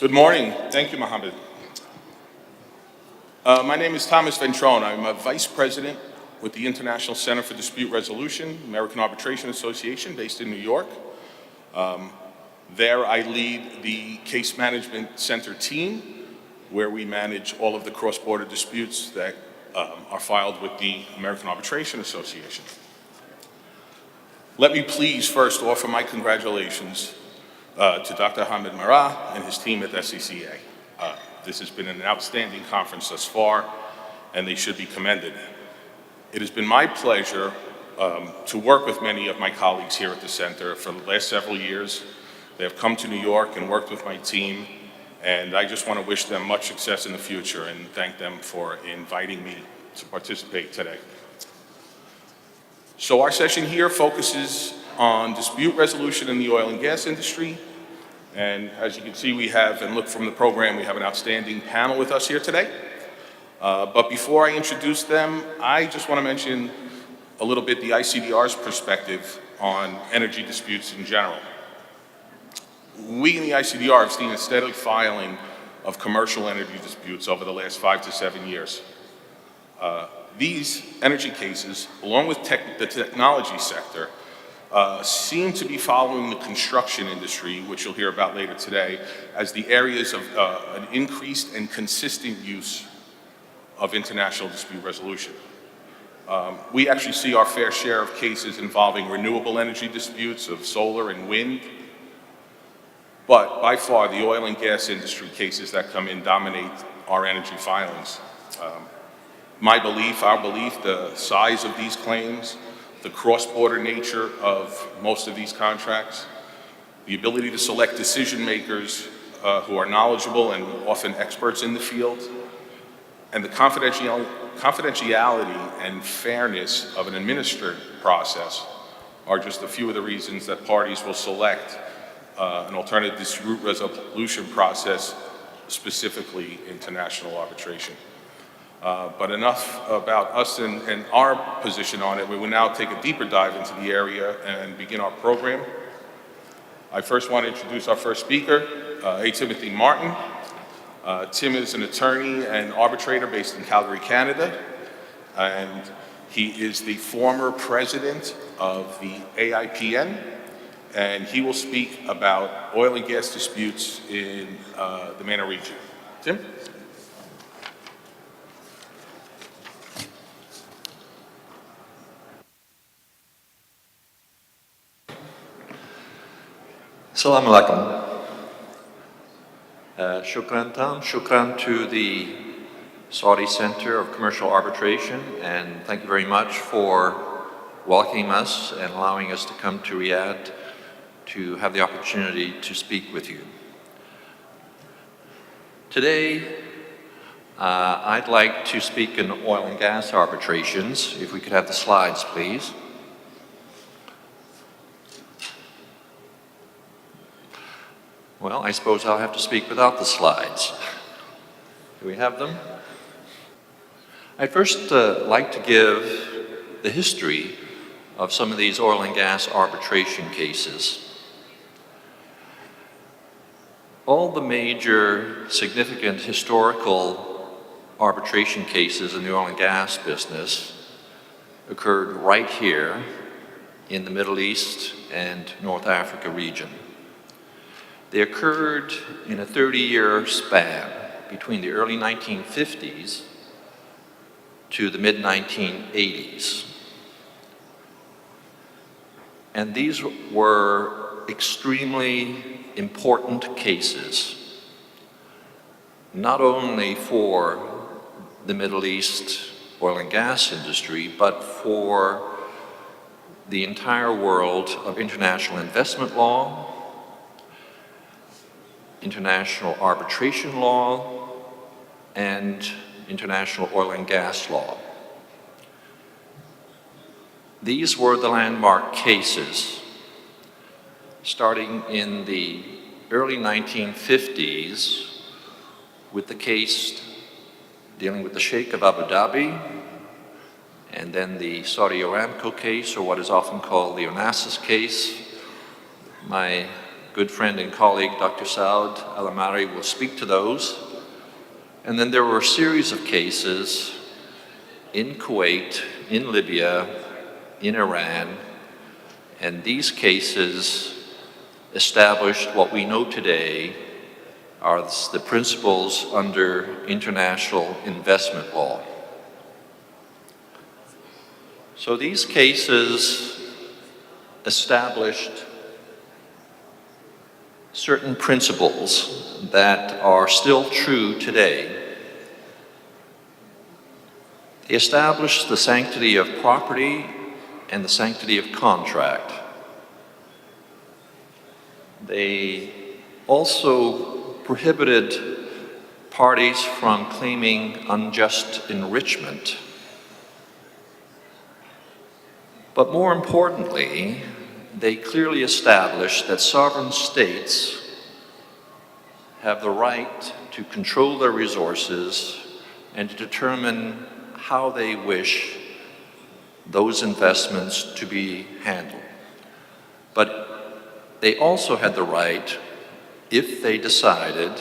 Good morning. Thank you, Mohammed. My name is Thomas Fantron. I'm a Vice President with the International Center for Dispute Resolution, American Arbitration Association, based in New York. There I lead the Case Management Center team, where we manage all of the cross-border disputes that are filed with the American Arbitration Association. Let me please first offer my congratulations to Dr. Hamid Marah and his team at the SCCA. This has been an outstanding conference thus far, and they should be commended. It has been my pleasure to work with many of my colleagues here at the center for the last several years. They have come to New York and worked with my team, and I just want to wish them much success in the future and thank them for inviting me to participate today. So our session here focuses on dispute resolution in the oil and gas industry. And as you can see, we have, and look from the program, we have an outstanding panel with us here today. But before I introduce them, I just want to mention a little bit the ICDR's perspective on energy disputes in general. We in the ICDR have seen a steady filing of commercial energy disputes over the last 5 to 7 years. These energy cases, along with the technology sector, seem to be following the construction industry, which you'll hear about later today, as the areas of an increased and consistent use of international dispute resolution. We actually see our fair share of cases involving renewable energy disputes of solar and wind, but by far the oil and gas industry cases that come in dominate our energy filings. My belief, our belief, the size of these claims, the cross-border nature of most of these contracts, the ability to select decision makers who are knowledgeable and often experts in the field, and the confidentiality and fairness of an administered process are just a few of the reasons that parties will select an alternative dispute resolution process, specifically international arbitration. But enough about us and our position on it. We will now take a deeper dive into the area and begin our program. I first want to introduce our first speaker, A. Timothy Martin. Tim is an attorney and arbitrator based in Calgary, Canada, and he is the former president of the AIPN, and he will speak about oil and gas disputes in the MENA region. Tim? Assalamu alaikum. Shukran Tam, shukran to the Saudi Center of Commercial Arbitration, and thank you very much for welcoming us and allowing us to come to Riyadh to have the opportunity to speak with you. Today, I'd like to speak in oil and gas arbitrations. If we could have the slides, please. Well, I suppose I'll have to speak without the slides. Do we have them? I'd first like to give the history of some of these oil and gas arbitration cases. All the major significant historical arbitration cases in the oil and gas business occurred right here in the Middle East and North Africa region. They occurred in a 30-year span between the early 1950s to the mid-1980s. And these were extremely important cases, not only for the Middle East oil and gas industry, but for the entire world of international investment law, international arbitration law, and international oil and gas law. These were the landmark cases, starting in the early 1950s with the case dealing with the Sheikh of Abu Dhabi, and then the Saudi Aramco case, or what is often called the Onassis case. My good friend and colleague, Dr. Saud Al-Amari, will speak to those. And then there were a series of cases in Kuwait, in Libya, in Iran, and these cases established what we know today are the principles under international investment law. So these cases established certain principles that are still true today. They established the sanctity of property and the sanctity of contract. They also prohibited parties from claiming unjust enrichment. But more importantly, they clearly established that sovereign states have the right to control their resources and to determine how they wish those investments to be handled. But they also had the right, if they decided,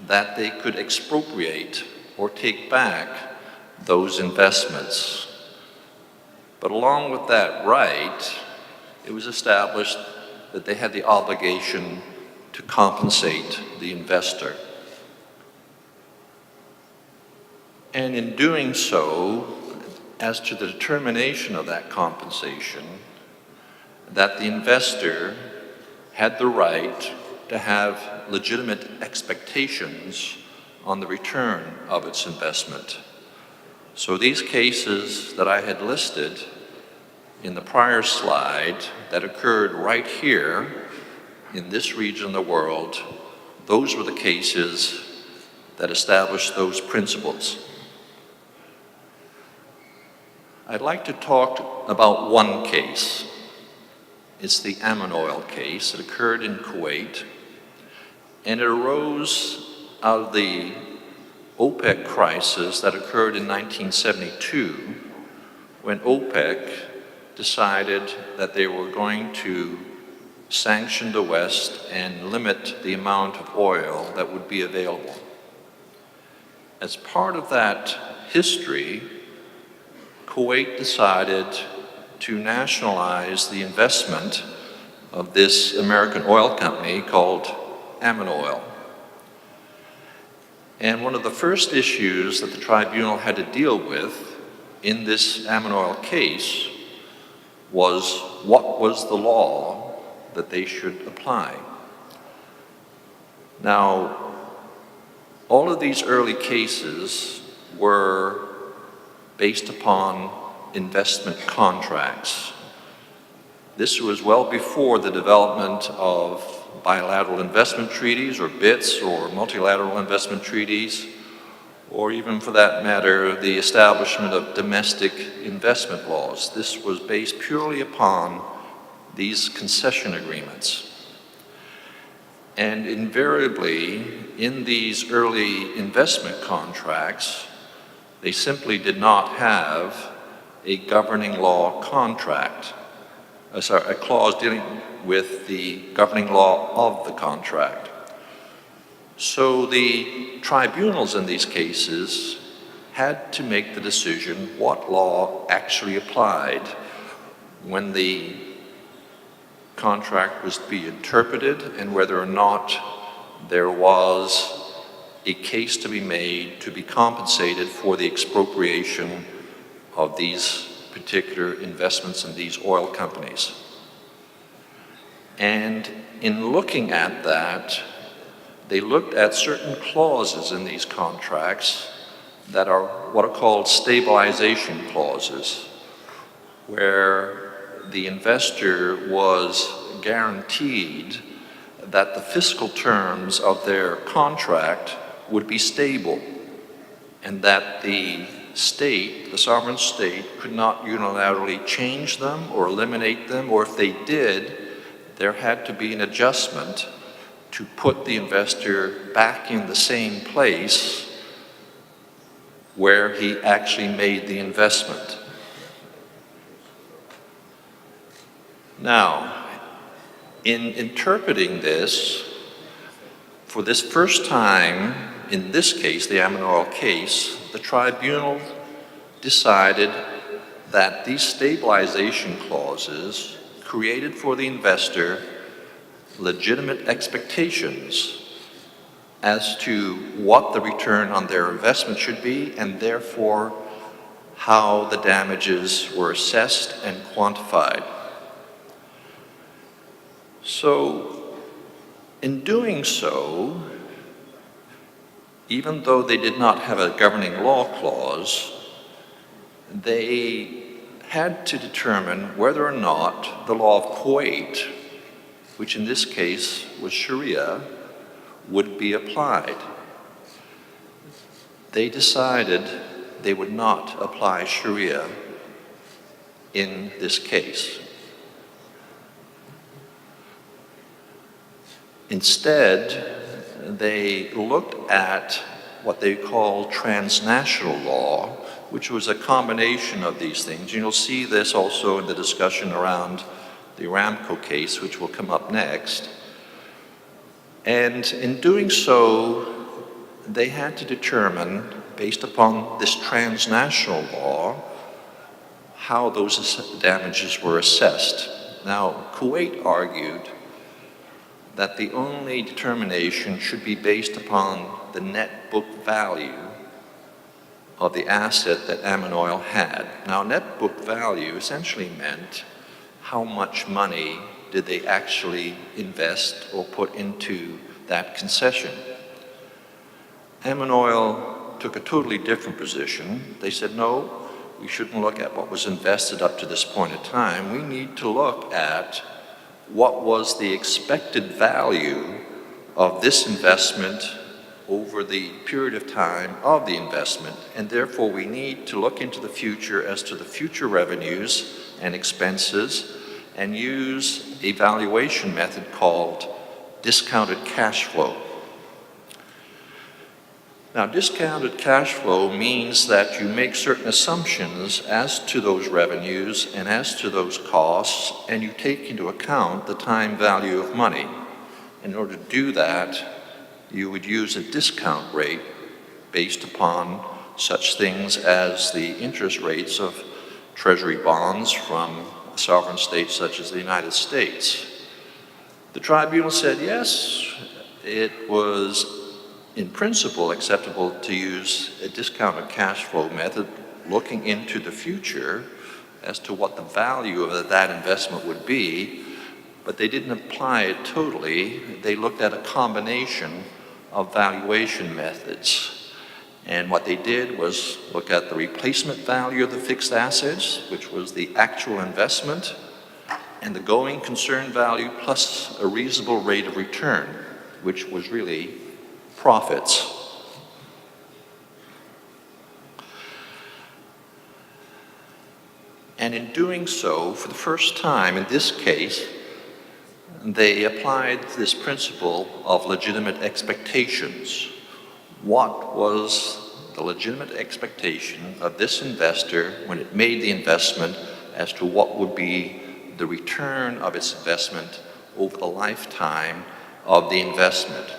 that they could expropriate or take back those investments. But along with that right, it was established that they had the obligation to compensate the investor. And in doing so, as to the determination of that compensation, that the investor had the right to have legitimate expectations on the return of its investment. So these cases that I had listed in the prior slide that occurred right here in this region of the world, those were the cases that established those principles. I'd like to talk about one case. It's the Ammon oil case. It occurred in Kuwait, and it arose out of the OPEC crisis that occurred in 1972, when OPEC decided that they were going to sanction the West and limit the amount of oil that would be available. As part of that history, Kuwait decided to nationalize the investment of this American oil company called Ammon Oil. And one of the first issues that the tribunal had to deal with in this Ammon Oil case was what was the law that they should apply. Now, all of these early cases were based upon investment contracts. This was well before the development of bilateral investment treaties, or BITs, or multilateral investment treaties, or even for that matter, the establishment of domestic investment laws. This was based purely upon these concession agreements. And invariably, in these early investment contracts, they simply did not have a governing law contract, a clause dealing with the governing law of the contract. So the tribunals in these cases had to make the decision what law actually applied when the contract was to be interpreted, and whether or not there was a case to be made to be compensated for the expropriation of these particular investments in these oil companies. And in looking at that, they looked at certain clauses in these contracts that are what are called stabilization clauses, where the investor was guaranteed that the fiscal terms of their contract would be stable, and that the state, the sovereign state, could not unilaterally change them or eliminate them, or if they did, there had to be an adjustment to put the investor back in the same place where he actually made the investment. Now, In interpreting this, for this first time, in this case, the Amanoil case, the tribunal decided that these stabilization clauses created for the investor legitimate expectations as to what the return on their investment should be, and therefore how the damages were assessed and quantified. So, in doing so, even though they did not have a governing law clause, they had to determine whether or not the law of Kuwait, which in this case was Sharia, would be applied. They decided they would not apply Sharia in this case. Instead, they looked at what they call transnational law, which was a combination of these things. You'll see this also in the discussion around the Aramco case, which will come up next. And in doing so, they had to determine, based upon this transnational law, how those damages were assessed. Now, Kuwait argued that the only determination should be based upon the net book value of the asset that Amanoil had. Now, net book value essentially meant how much money did they actually invest or put into that concession. Amanoil took a totally different position. They said, no, we shouldn't look at what was invested up to this point in time. We need to look at what was the expected value of this investment over the period of time of the investment, and therefore we need to look into the future as to the future revenues and expenses and use a valuation method called discounted cash flow. Now, discounted cash flow means that you make certain assumptions as to those revenues and as to those costs, and you take into account the time value of money. In order to do that, you would use a discount rate based upon such things as the interest rates of treasury bonds from a sovereign state such as the United States. The tribunal said, yes, it was in principle acceptable to use a discounted cash flow method looking into the future as to what the value of that investment would be, but they didn't apply it totally. They looked at a combination of valuation methods. And what they did was look at the replacement value of the fixed assets, which was the actual investment, and the going concern value plus a reasonable rate of return, which was really profits. And in doing so, for the first time in this case, they applied this principle of legitimate expectations. What was the legitimate expectation of this investor when it made the investment as to what would be the return of its investment over the lifetime of the investment?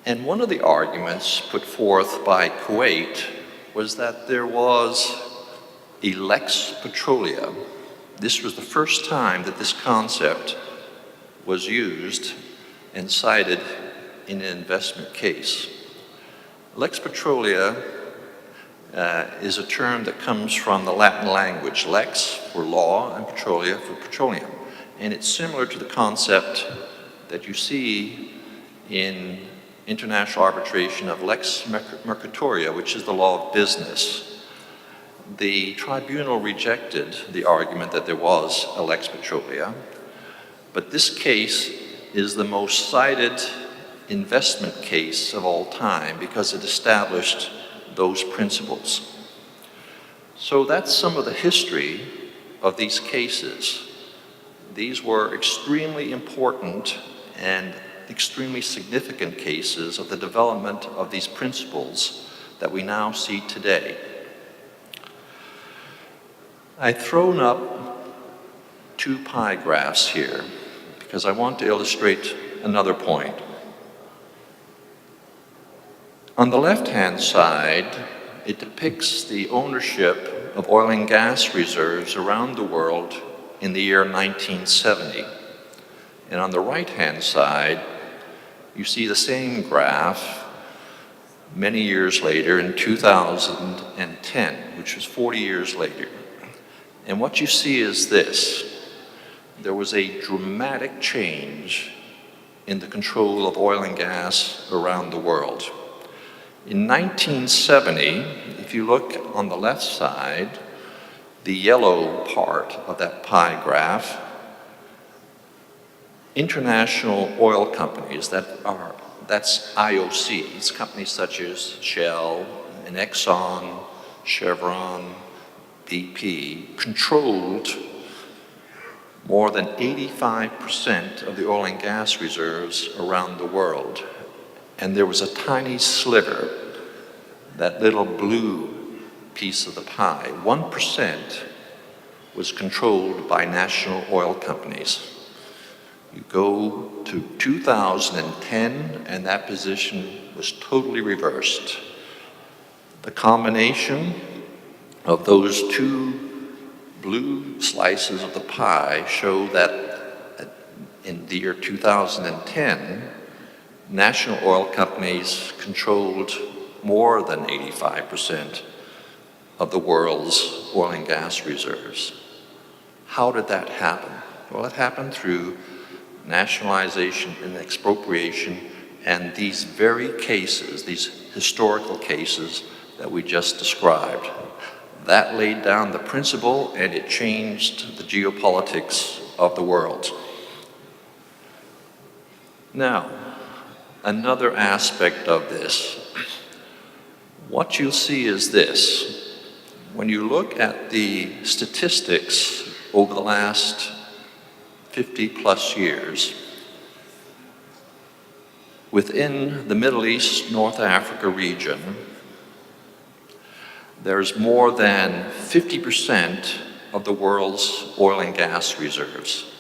And one of the arguments put forth by Kuwait was that there was a lex petroleum. This was the first time that this concept was used and cited in an investment case. Lex petroleum is a term that comes from the Latin language, lex for law and petroleum for petroleum. And it's similar to the concept that you see in international arbitration of lex mercatoria, which is the law of business. The tribunal rejected the argument that there was a lex petroleum, but this case is the most cited investment case of all time because it established those principles. So that's some of the history of these cases. These were extremely important and extremely significant cases of the development of these principles that we now see today. I've thrown up two pie graphs here because I want to illustrate another point. On the left-hand side, it depicts the ownership of oil and gas reserves around the world in the year 1970. And on the right-hand side, you see the same graph many years later in 2010, which was 40 years later. And what you see is this. There was a dramatic change in the control of oil and gas around the world. In 1970, if you look on the left side, the yellow part of that pie graph, international oil companies that's IOCs, companies such as Shell and Exxon, Chevron, BP, controlled more than 85% of the oil and gas reserves around the world. And there was a tiny sliver, that little blue piece of the pie, 1% was controlled by national oil companies. You go to 2010, and that position was totally reversed. The combination of those two blue slices of the pie show that in the year 2010, national oil companies controlled more than 85% of the world's oil and gas reserves. How did that happen? Well, it happened through nationalization and expropriation and these very cases, these historical cases that we just described. That laid down the principle and it changed the geopolitics of the world. Now, another aspect of this, what you'll see is this. When you look at the statistics over the last 50 plus years, within the Middle East, North Africa region, there's more than 50% of the world's oil and gas reserves.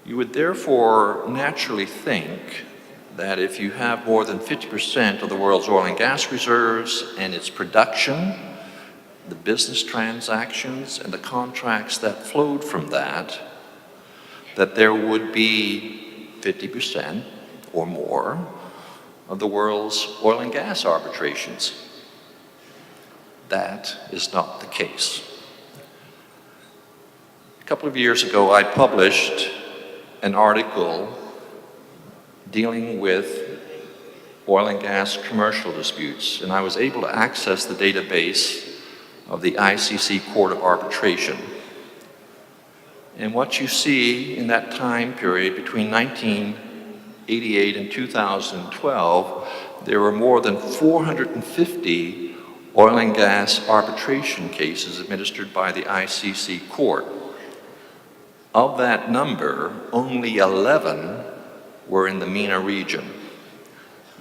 You would therefore naturally think that if you have more than 50% of the world's oil and gas reserves and its production, the business transactions and the contracts that flowed from that there would be 50% or more of the world's oil and gas arbitrations. That is not the case. A couple of years ago, I published an article dealing with oil and gas commercial disputes, and I was able to access the database of the ICC Court of Arbitration. And what you see in that time period between 1988 and 2012, there were more than 450 oil and gas arbitration cases administered by the ICC Court. Of that number, only 11 were in the MENA region.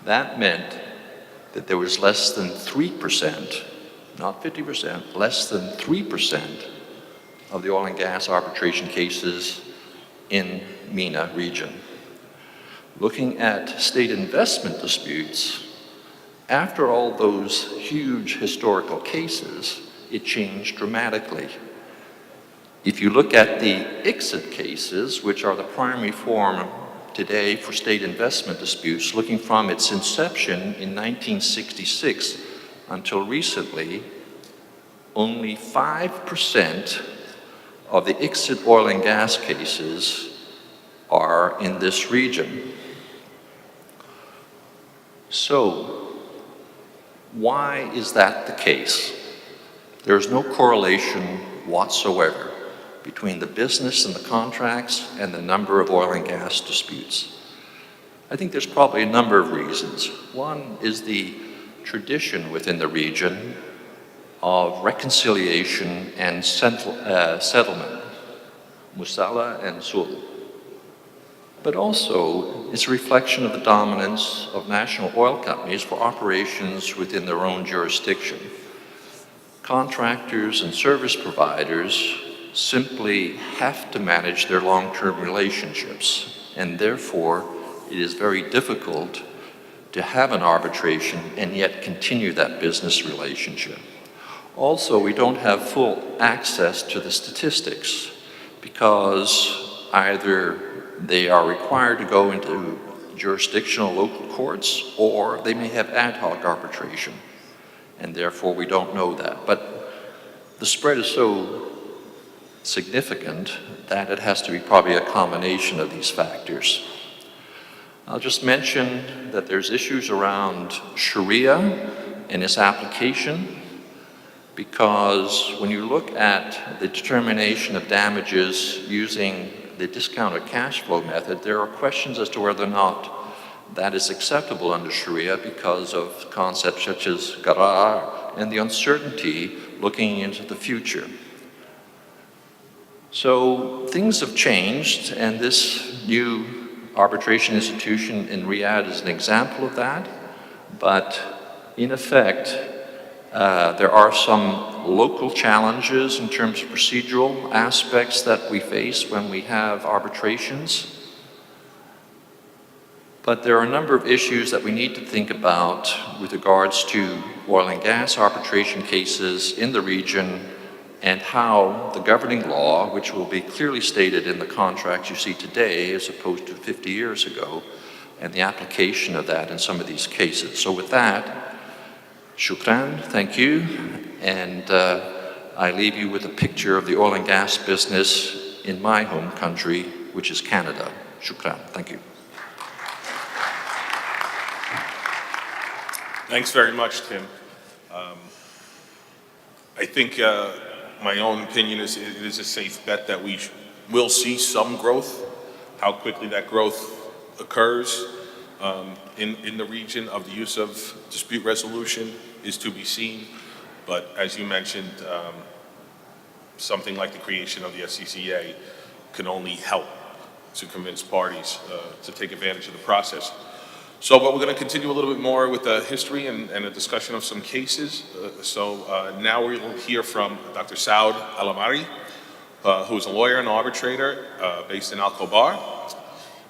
That meant that there was less than 3%, not 50%, less than 3% of the oil and gas arbitration cases in MENA region. Looking at state investment disputes, after all those huge historical cases, it changed dramatically. If you look at the ICSID cases, which are the primary form today for state investment disputes, looking from its inception in 1966 until recently, only 5% of the ICSID oil and gas cases are in this region. So, why is that the case? There's no correlation whatsoever between the business and the contracts and the number of oil and gas disputes. I think there's probably a number of reasons. One is the tradition within the region of reconciliation and settlement, musala and sul. But also, it's a reflection of the dominance of national oil companies for operations within their own jurisdiction. Contractors and service providers simply have to manage their long-term relationships, and therefore it is very difficult to have an arbitration and yet continue that business relationship. Also, we don't have full access to the statistics because either they are required to go into jurisdictional local courts or they may have ad hoc arbitration, and therefore we don't know that. But the spread is so significant that it has to be probably a combination of these factors. I'll just mention that there's issues around Sharia and its application, because when you look at the determination of damages using the discounted cash flow method, there are questions as to whether or not that is acceptable under Sharia because of concepts such as qarar and the uncertainty looking into the future. So things have changed, and this new arbitration institution in Riyadh is an example of that. But in effect, there are some local challenges in terms of procedural aspects that we face when we have arbitrations. But there are a number of issues that we need to think about with regards to oil and gas arbitration cases in the region and how the governing law, which will be clearly stated in the contracts you see today as opposed to 50 years ago, and the application of that in some of these cases. So with that, shukran, thank you, and I leave you with a picture of the oil and gas business in my home country, which is Canada. Shukran, thank you. Thanks very much, Tim. I think my own opinion is it is a safe bet that we will see some growth. How quickly that growth occurs in the region of the use of dispute resolution is to be seen. But as you mentioned, something like the creation of the SCCA can only help to convince parties to take advantage of the process. So, but we're going to continue a little bit more with the history and a discussion of some cases. Now we will hear from Dr. Saud Al-Amari, who is a lawyer and arbitrator based in Al-Khobar.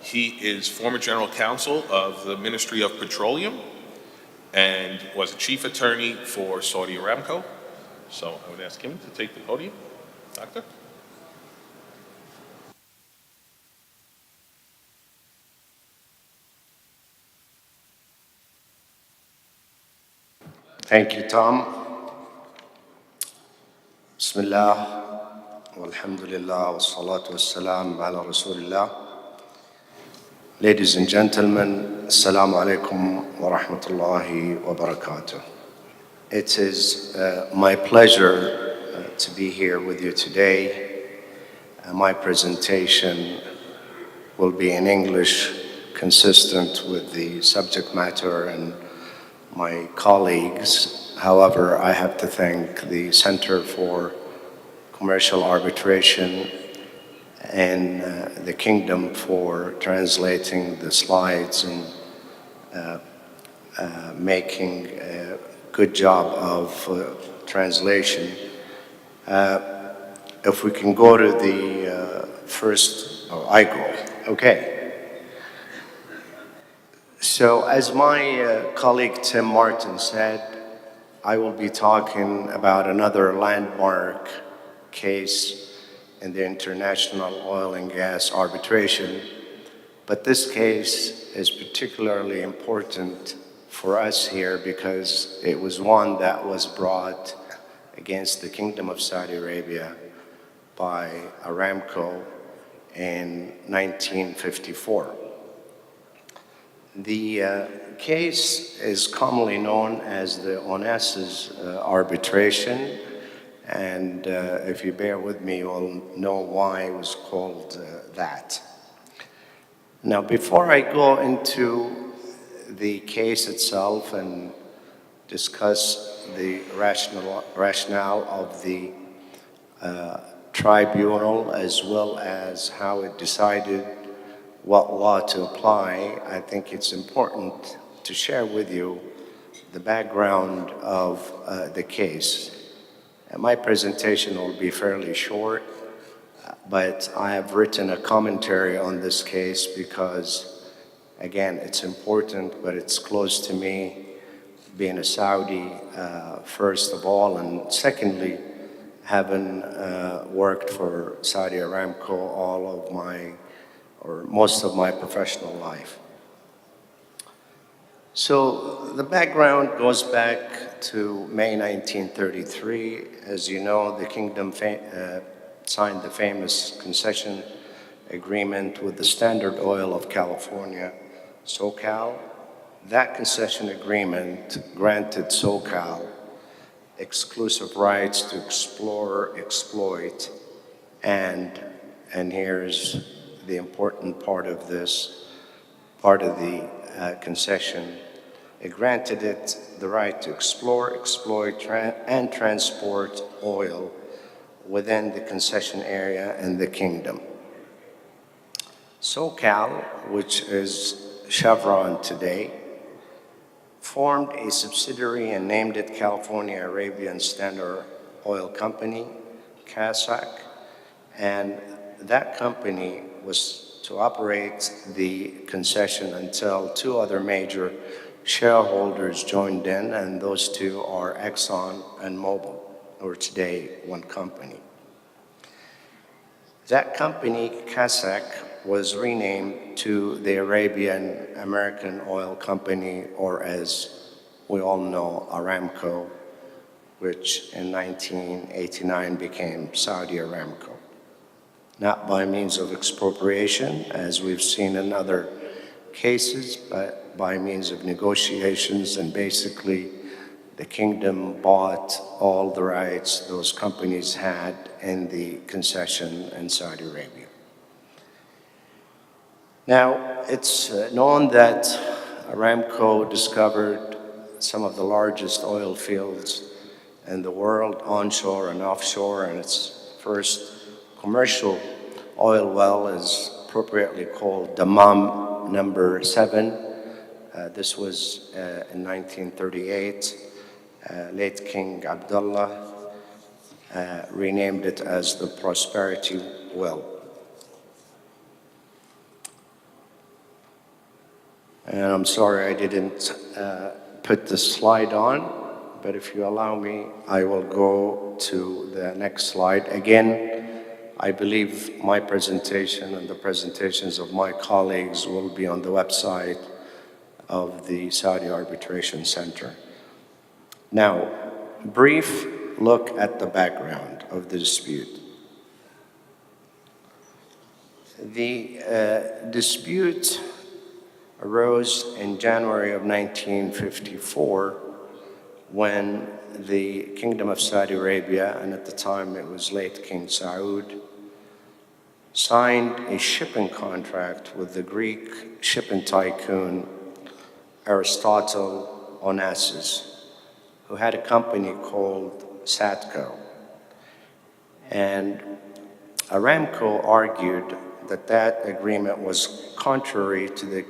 He is former general counsel of the Ministry of Petroleum and was a chief attorney for Saudi Aramco. So I would ask him to take the podium. Doctor? Thank you, Tom. Bismillah, walhamdulillah, wassalatu wassalam ala rasulillah. Ladies and gentlemen, assalamu alaikum wa rahmatullahi wa barakatuh. It is my pleasure to be here with you today. My presentation will be in English, consistent with the subject matter and my colleagues. However, I have to thank the Center for Commercial Arbitration and the Kingdom for translating the slides and making a good job of translation. If we can go to the first, I go, okay. So as my colleague Tim Martin said, I will be talking about another landmark case in the international oil and gas arbitration. But this case is particularly important for us here because it was one that was brought against the Kingdom of Saudi Arabia by Aramco in 1954. The case is commonly known as the Onassis arbitration, and if you bear with me, you'll know why it was called that. Now, before I go into the case itself and discuss the rationale of the tribunal as well as how it decided what law to apply, I think it's important to share with you the background of the case. And my presentation will be fairly short, but I have written a commentary on this case because, again, it's important, but it's close to me, being a Saudi, first of all, and secondly, having worked for Saudi Aramco all of my, or most of my professional life. So the background goes back to May 1933. As you know, the kingdom signed the famous concession agreement with the Standard Oil of California, SoCal. That concession agreement granted SoCal exclusive rights to explore, exploit, and here's the important part of this, part of the concession. It granted it the right to explore, exploit, and transport oil within the concession area in the kingdom. SoCal, which is Chevron today, formed a subsidiary and named it California Arabian Standard Oil Company, CASAC, and that company was to operate the concession until two other major shareholders joined in, and those two are Exxon and Mobil, who are today one company. That company, CASAC, was renamed to the Arabian American Oil Company, or as we all know, Aramco, which in 1989 became Saudi Aramco. Not by means of expropriation, as we've seen in other cases, but by means of negotiations, and basically the kingdom bought all the rights those companies had in the concession in Saudi Arabia. Now, it's known that Aramco discovered some of the largest oil fields in the world, onshore and offshore, and its first commercial oil well is appropriately called Dammam number 7. This was in 1938. Late King Abdullah renamed it as the Prosperity Well. And I'm sorry I didn't put the slide on, but if you allow me, I will go to the next slide. Again, I believe my presentation and the presentations of my colleagues will be on the website of the Saudi Arbitration Center. Now, brief look at the background of the dispute. The dispute arose in January of 1954 when the Kingdom of Saudi Arabia, and at the time it was late King Saud, signed a shipping contract with the Greek shipping tycoon Aristotle Onassis, who had a company called Satco. And Aramco argued that that agreement was contrary to the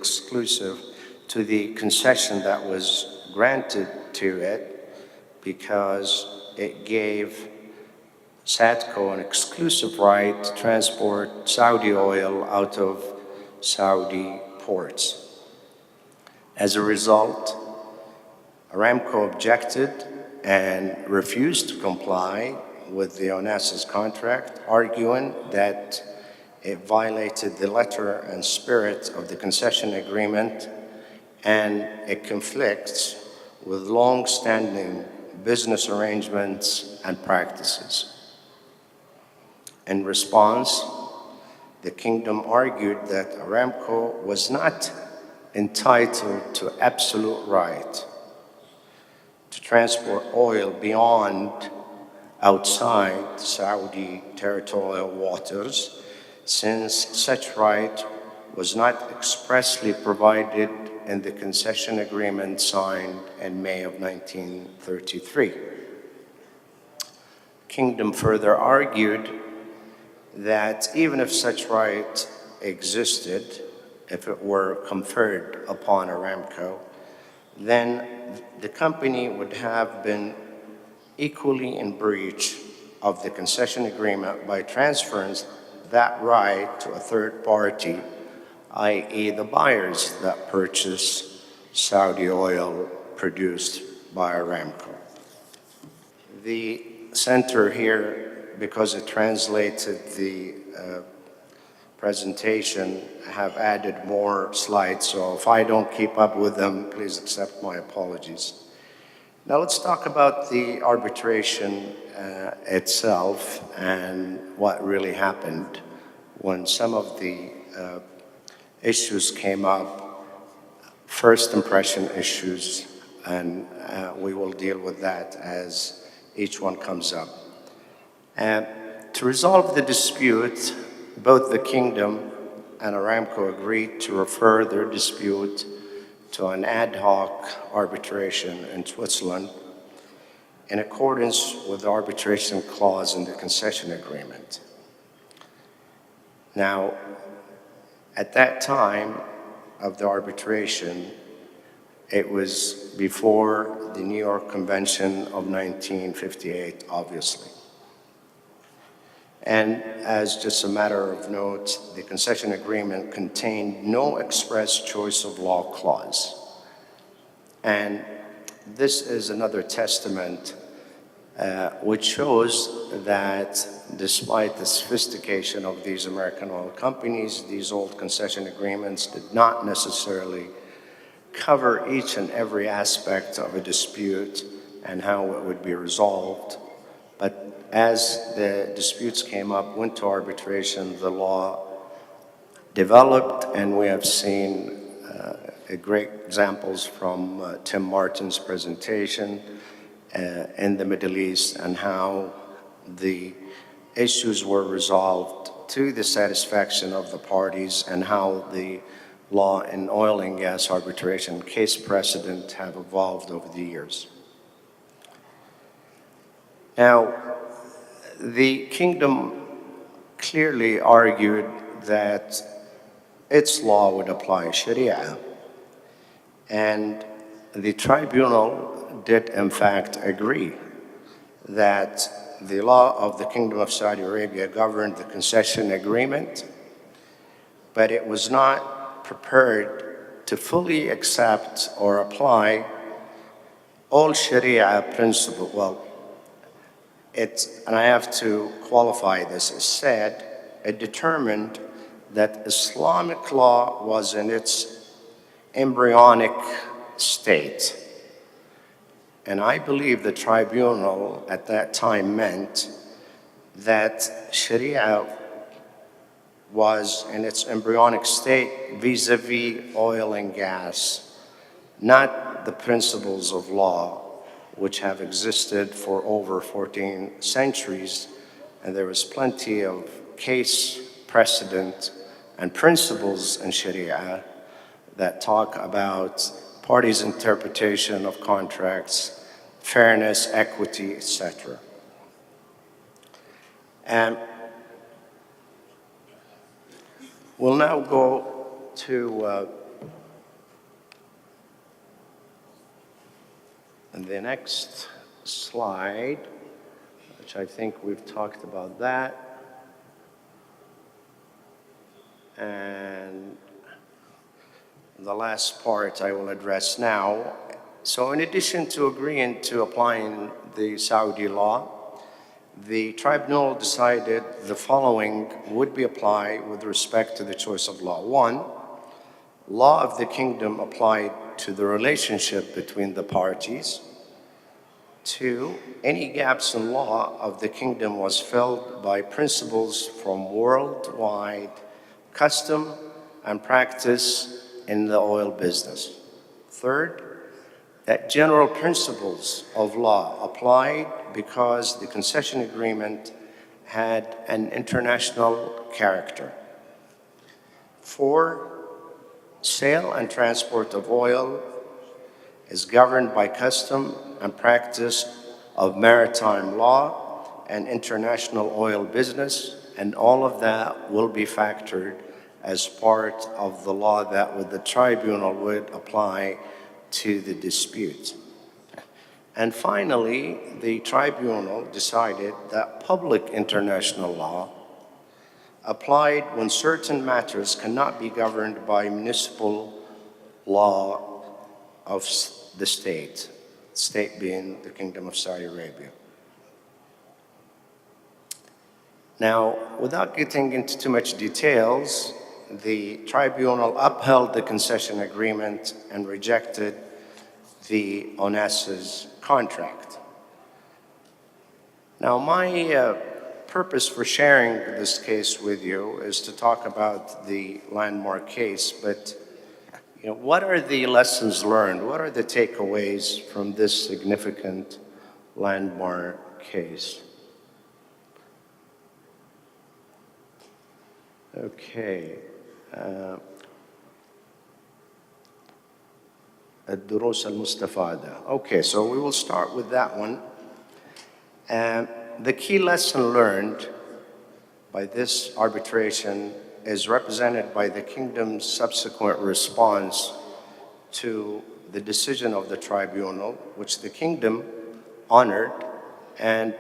concession that was granted to it, because it gave Satco an exclusive right to transport Saudi oil out of Saudi ports. As a result, Aramco objected and refused to comply with the Onassis contract, arguing that it violated the letter and spirit of the concession agreement, and it conflicts with long-standing business arrangements and practices. In response, the kingdom argued that Aramco was not entitled to absolute right to transport oil beyond outside Saudi territorial waters, since such right was not expressly provided in the concession agreement signed in May of 1933. Kingdom further argued that even if such right existed, if it were conferred upon Aramco, then the company would have been equally in breach of the concession agreement by transferring that right to a third party, i.e. the buyers that purchase Saudi oil produced by Aramco. The center here, because it translated the presentation, have added more slides, so if I don't keep up with them, please accept my apologies. Now let's talk about the arbitration itself and what really happened when some of the issues came up, first impression issues, and we will deal with that as each one comes up. To resolve the dispute, both the Kingdom and Aramco agreed to refer their dispute to an ad hoc arbitration in Switzerland in accordance with the arbitration clause in the concession agreement. Now, at that time of the arbitration, it was before the New York Convention of 1958, obviously. And as just a matter of note, the concession agreement contained no express choice of law clause. And this is another testament which shows that despite the sophistication of these American oil companies, these old concession agreements did not necessarily cover each and every aspect of a dispute and how it would be resolved. But as the disputes came up, went to arbitration, the law developed, and we have seen great examples from Tim Martin's presentation in the Middle East and how the issues were resolved to the satisfaction of the parties and how the law in oil and gas arbitration case precedent have evolved over the years. Now, the Kingdom clearly argued that its law would apply Sharia, and the tribunal did in fact agree that the law of the Kingdom of Saudi Arabia governed the concession agreement, but it was not prepared to fully accept or apply all Sharia principles. Well, and I have to qualify this, it said, it determined that Islamic law was in its embryonic state. And I believe the tribunal at that time meant that Sharia was in its embryonic state vis-a-vis oil and gas, not the principles of law which have existed for over 14 centuries, and there is plenty of case precedent and principles in Sharia that talk about parties' interpretation of contracts, fairness, equity, etc. And we'll now go to the next slide, which I think we've talked about that. And the last part I will address now. So in addition to agreeing to applying the Saudi law, the tribunal decided the following would be applied with respect to the choice of law. One, law of the Kingdom applied to the relationship between the parties. Two, any gaps in law of the Kingdom was filled by principles from worldwide custom and practice in the oil business. Third, that general principles of law applied because the concession agreement had an international character. Four, sale and transport of oil is governed by custom and practice of maritime law and international oil business, and all of that will be factored as part of the law that the tribunal would apply to the dispute. And finally, the tribunal decided that public international law applied when certain matters cannot be governed by municipal law of the state being the Kingdom of Saudi Arabia. Now, without getting into too much details, the tribunal upheld the concession agreement and rejected the ONAS's contract. Now, my purpose for sharing this case with you is to talk about the landmark case, but what are the lessons learned? What are the takeaways from this significant landmark case? Okay. الدروس المستفادة. Okay, so we will start with that one. The key lesson learned by this arbitration is represented by the Kingdom's subsequent response to the decision of the tribunal, which the Kingdom honored and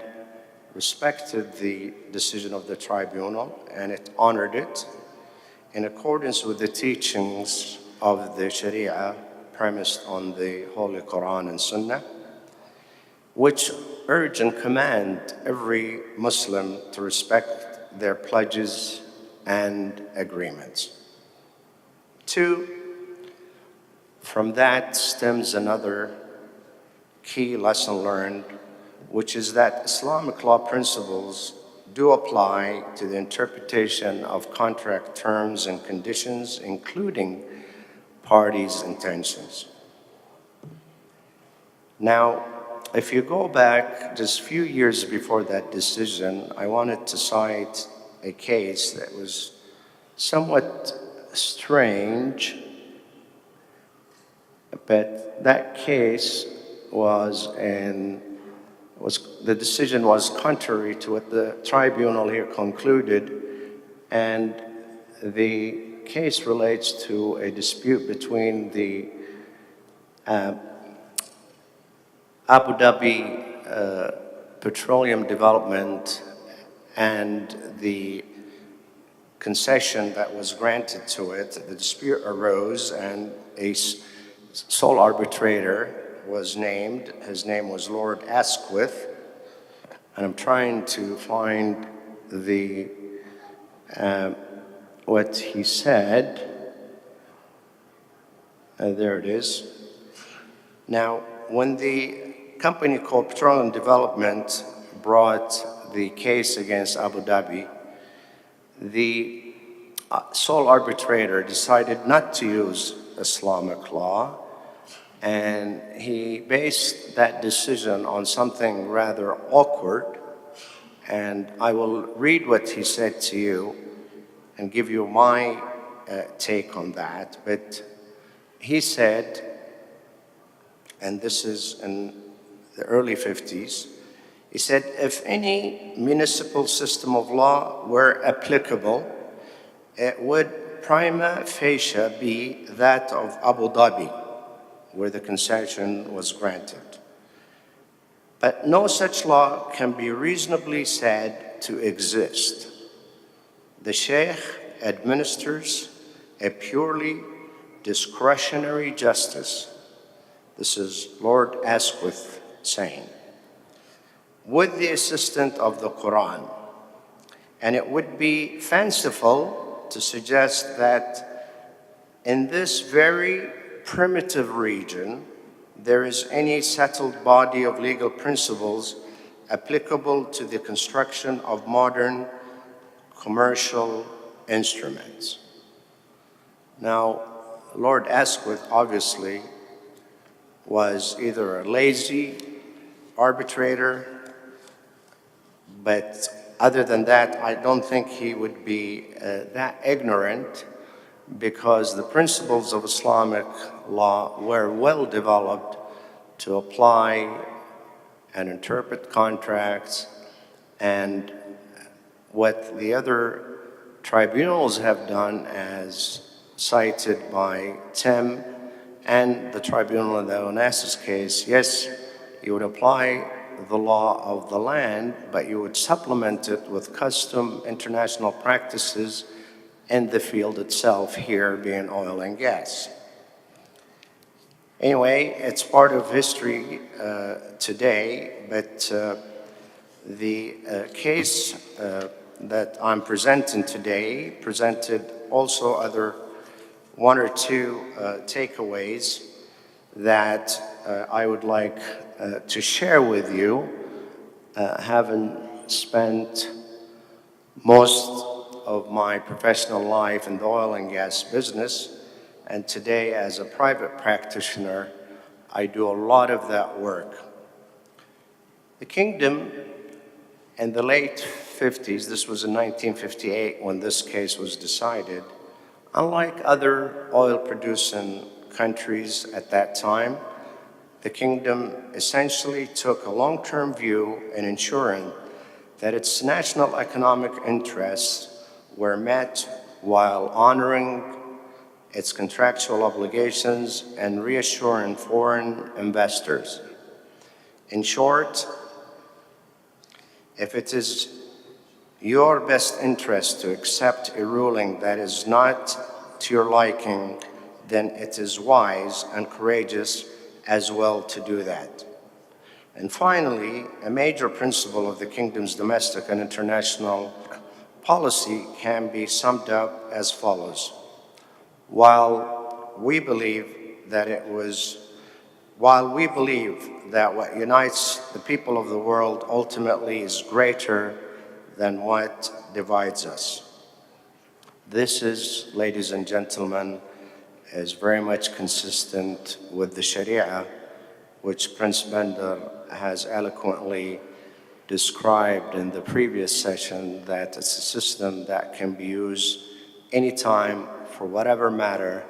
respected the decision of the tribunal, and it honored it in accordance with the teachings of the Sharia premised on the Holy Quran and Sunnah, which urge and command every Muslim to respect their pledges and agreements. 2, from that stems another key lesson learned, which is that Islamic law principles do apply to the interpretation of contract terms and conditions, including parties' intentions. Now, if you go back just a few years before that decision, I wanted to cite a case that was somewhat strange, but that case the decision was contrary to what the tribunal here concluded, and the case relates to a dispute between the Abu Dhabi Petroleum Development and the concession that was granted to it. The dispute arose and a sole arbitrator was named. His name was Lord Asquith, and I'm trying to find what he said. There it is. Now, when the company called Petroleum Development brought the case against Abu Dhabi, the sole arbitrator decided not to use Islamic law, and he based that decision on something rather awkward, and I will read what he said to you and give you my take on that. But he said, and this is in the early 50s, he said, if any municipal system of law were applicable, it would prima facie be that of Abu Dhabi, where the concession was granted. But no such law can be reasonably said to exist. The Sheikh administers a purely discretionary justice. This is Lord Asquith saying, with the assistance of the Quran. And it would be fanciful to suggest that in this very primitive region, there is any settled body of legal principles applicable to the construction of modern commercial instruments. Now, Lord Asquith obviously was either a lazy arbitrator, but other than that, I don't think he would be that ignorant, because the principles of Islamic law were well developed to apply and interpret contracts, and what the other tribunals have done, as cited by Tim and the tribunal in the Onassis case, yes, you would apply the law of the land, but you would supplement it with custom international practices in the field itself, here being oil and gas. Anyway, it's part of history today, but the case that I'm presenting today presented also other one or two takeaways that I would like to share with you, having spent most of my professional life in the oil and gas business, and today as a private practitioner, I do a lot of that work. The kingdom in the late 50s, this was in 1958 when this case was decided, unlike other oil-producing countries at that time, the kingdom essentially took a long-term view in ensuring that its national economic interests were met while honoring its contractual obligations and reassuring foreign investors. In short, if it is your best interest to accept a ruling that is not to your liking, then it is wise and courageous as well to do that. And finally, a major principle of the kingdom's domestic and international policy can be summed up as follows. While we believe that what unites the people of the world ultimately is greater than what divides us. This is, ladies and gentlemen, is very much consistent with the Sharia, which Prince Bandar has eloquently described in the previous session, that it's a system that can be used anytime for whatever matter,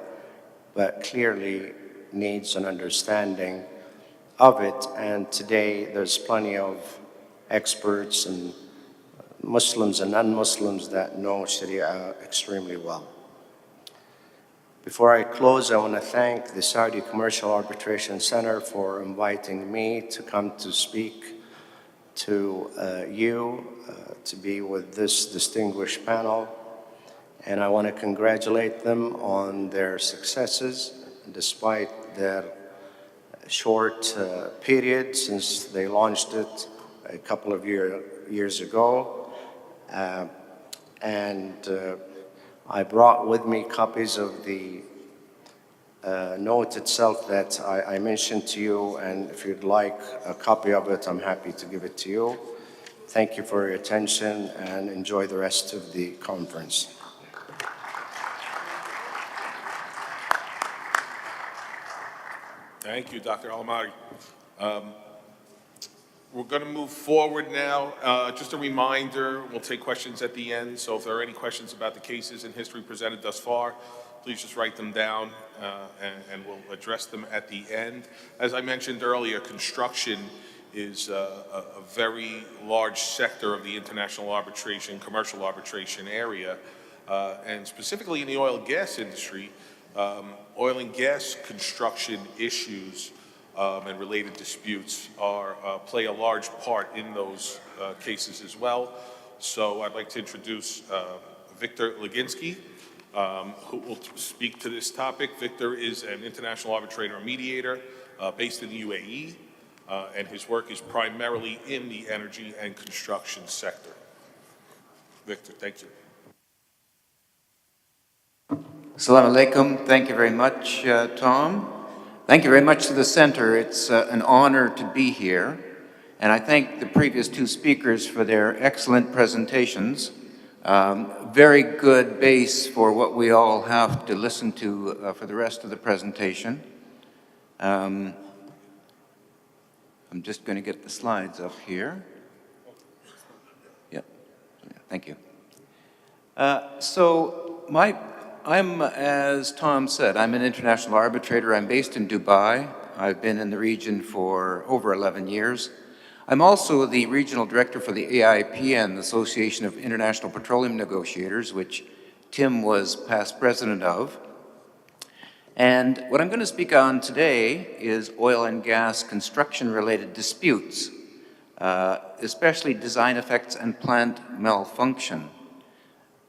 but clearly needs an understanding of it. And today there's plenty of experts and Muslims and non-Muslims that know Sharia extremely well. Before I close, I want to thank the Saudi Commercial Arbitration Center for inviting me to come to speak to you, to be with this distinguished panel. And I want to congratulate them on their successes, despite their short period since they launched it a couple of years ago. I brought with me copies of the note itself that I mentioned to you, and if you'd like a copy of it, I'm happy to give it to you. Thank you for your attention and enjoy the rest of the conference. Thank you, Dr. Al-Amari. We're going to move forward now. Just a reminder, we'll take questions at the end, so if there are any questions about the cases and history presented thus far, please just write them down and we'll address them at the end. As I mentioned earlier, construction is a very large sector of the international arbitration, commercial arbitration area, and specifically in the oil and gas industry, oil and gas construction issues and related disputes play a large part in those cases as well. So I'd like to introduce Victor Leginski, who will speak to this topic. Victor is an international arbitrator and mediator based in the UAE, and his work is primarily in the energy and construction sector. Victor, thank you. Assalamu alaikum. Thank you very much, Tom. Thank you very much to the center. It's an honor to be here. And I thank the previous two speakers for their excellent presentations. Very good base for what we all have to listen to for the rest of the presentation. I'm just going to get the slides up here. Yep. Thank you. I'm, as Tom said, I'm an international arbitrator. I'm based in Dubai. I've been in the region for over 11 years. I'm also the regional director for the AIPN, the Association of International Petroleum Negotiators, which Tim was past president of. And what I'm going to speak on today is oil and gas construction-related disputes. especially design effects and plant malfunction.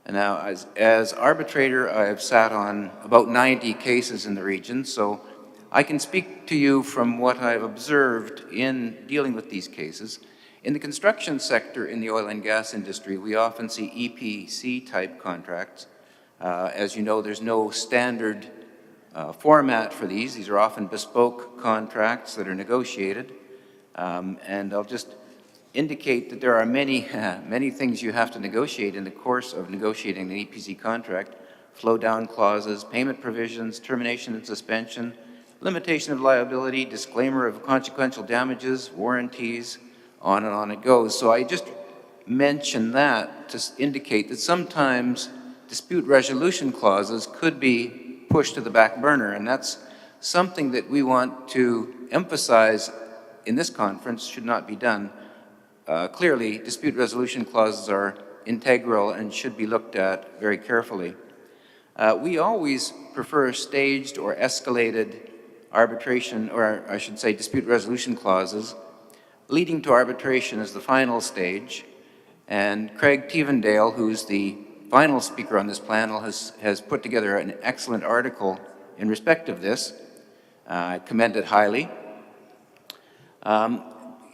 And now, as arbitrator, I have sat on about 90 cases in the region, so I can speak to you from what I've observed in dealing with these cases. In the construction sector in the oil and gas industry, we often see EPC-type contracts. As you know, there's no standard format for these. These are often bespoke contracts that are negotiated. And I'll just indicate that there are many, many things you have to negotiate in the course of negotiating an EPC contract: flow-down clauses, payment provisions, termination and suspension, limitation of liability, disclaimer of consequential damages, warranties, on and on it goes. So I just mention that to indicate that sometimes dispute resolution clauses could be pushed to the back burner, and that's something that we want to emphasize in this conference should not be done. Clearly, dispute resolution clauses are integral and should be looked at very carefully. We always prefer staged or escalated arbitration, or I should say dispute resolution clauses, leading to arbitration as the final stage. And Craig Teivendiel, who's the final speaker on this panel, has put together an excellent article in respect of this. I commend it highly.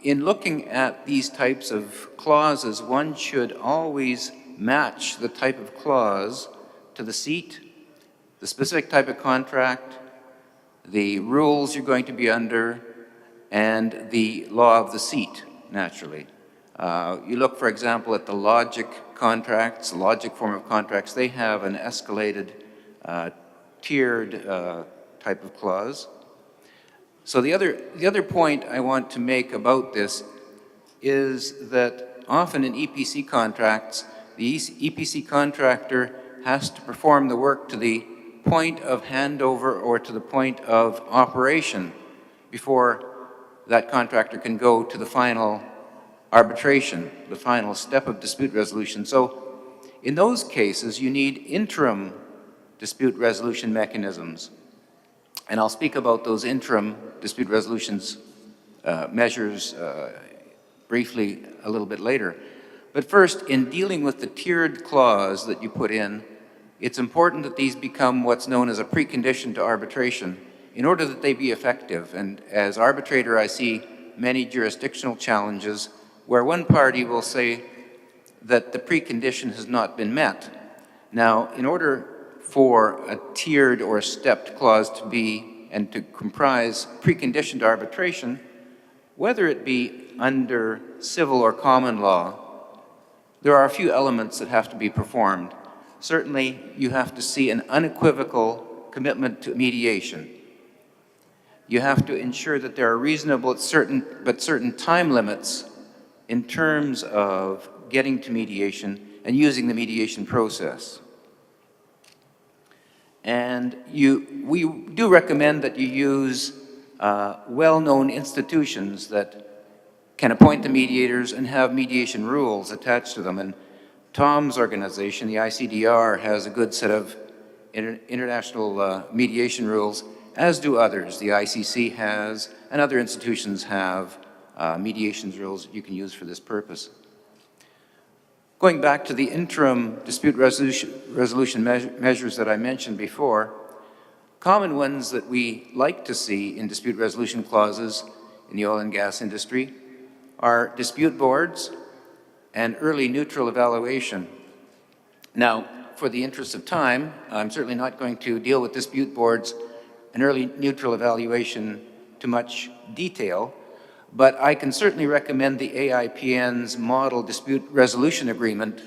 In looking at these types of clauses, one should always match the type of clause to the seat, the specific type of contract, the rules you're going to be under, and the law of the seat, naturally. You look, for example, at the logic contracts, the logic form of contracts, they have an escalated, tiered type of clause. So the other point I want to make about this is that often in EPC contracts, the EPC contractor has to perform the work to the point of handover or to the point of operation before that contractor can go to the final arbitration, the final step of dispute resolution. So in those cases, you need interim dispute resolution mechanisms. And I'll speak about those interim dispute resolutions measures briefly a little bit later. But first, in dealing with the tiered clause that you put in, it's important that these become what's known as a precondition to arbitration in order that they be effective. And as arbitrator, I see many jurisdictional challenges where one party will say that the precondition has not been met. Now, in order for a tiered or a stepped clause to be and to comprise preconditioned arbitration, whether it be under civil or common law, there are a few elements that have to be performed. Certainly, you have to see an unequivocal commitment to mediation. You have to ensure that there are reasonable certain time limits in terms of getting to mediation and using the mediation process. And we do recommend that you use well-known institutions that can appoint the mediators and have mediation rules attached to them. And Tom's organization, the ICDR, has a good set of international mediation rules, as do others. The ICC has, and other institutions have mediation rules that you can use for this purpose. Going back to the interim dispute resolution measures that I mentioned before, common ones that we like to see in dispute resolution clauses in the oil and gas industry are dispute boards and early neutral evaluation. Now, for the interest of time, I'm certainly not going to deal with dispute boards and early neutral evaluation to much detail, but I can certainly recommend the AIPN's Model Dispute Resolution Agreement,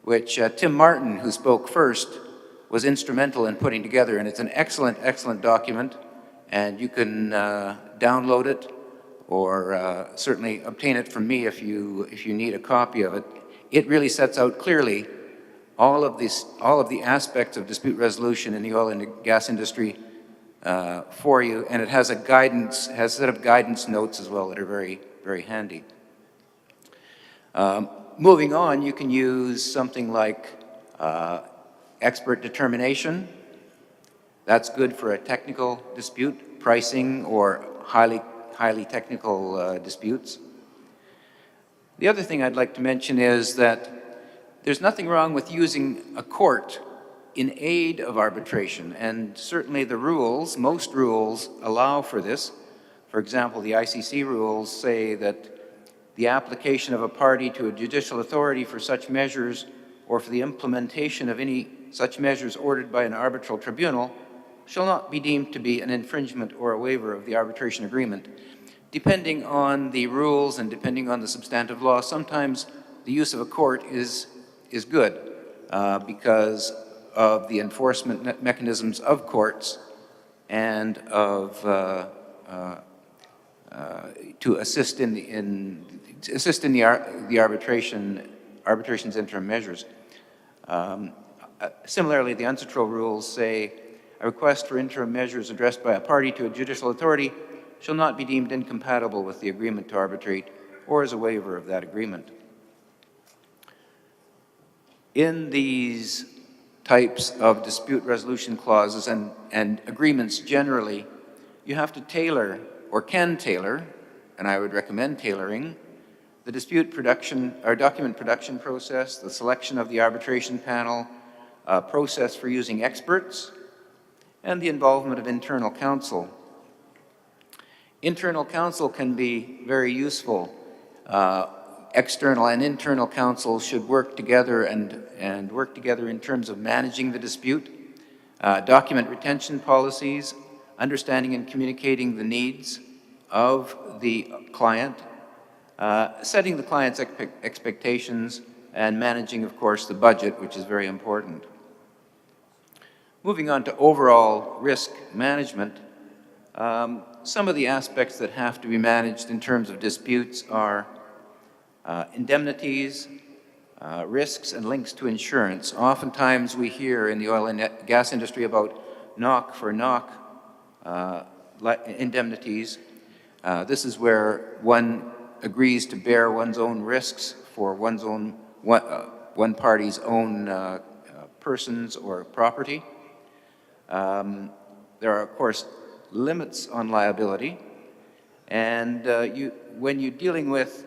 which Tim Martin, who spoke first, was instrumental in putting together, and it's an excellent, excellent document, and you can download it or certainly obtain it from me if you need a copy of it. It really sets out clearly all of the aspects of dispute resolution in the oil and gas industry for you, and it has a set of guidance notes as well that are very, very handy. Moving on, you can use something like expert determination. That's good for a technical dispute, pricing, or highly technical disputes. The other thing I'd like to mention is that there's nothing wrong with using a court in aid of arbitration, and certainly the rules, most rules, allow for this. For example, the ICC rules say that the application of a party to a judicial authority for such measures or for the implementation of any such measures ordered by an arbitral tribunal shall not be deemed to be an infringement or a waiver of the arbitration agreement. Depending on the rules and depending on the substantive law, sometimes the use of a court is good because of the enforcement mechanisms of courts and of to assist in the arbitration's interim measures. Similarly, the UNCITRAL rules say a request for interim measures addressed by a party to a judicial authority shall not be deemed incompatible with the agreement to arbitrate or as a waiver of that agreement. In these types of dispute resolution clauses and agreements generally, you have to tailor or can tailor, and I would recommend tailoring, the dispute production or document production process, the selection of the arbitration panel, process for using experts, and the involvement of internal counsel. Internal counsel can be very useful. External and internal counsel should work together and work together in terms of managing the dispute, document retention policies, understanding and communicating the needs of the client, setting the client's expectations, and managing, of course, the budget, which is very important. Moving on to overall risk management, some of the aspects that have to be managed in terms of disputes are indemnities, risks, and links to insurance. Oftentimes we hear in the oil and gas industry about knock-for-knock indemnities. This is where one agrees to bear one's own risks for one party's own persons or property. There are, of course, limits on liability, and when you're dealing with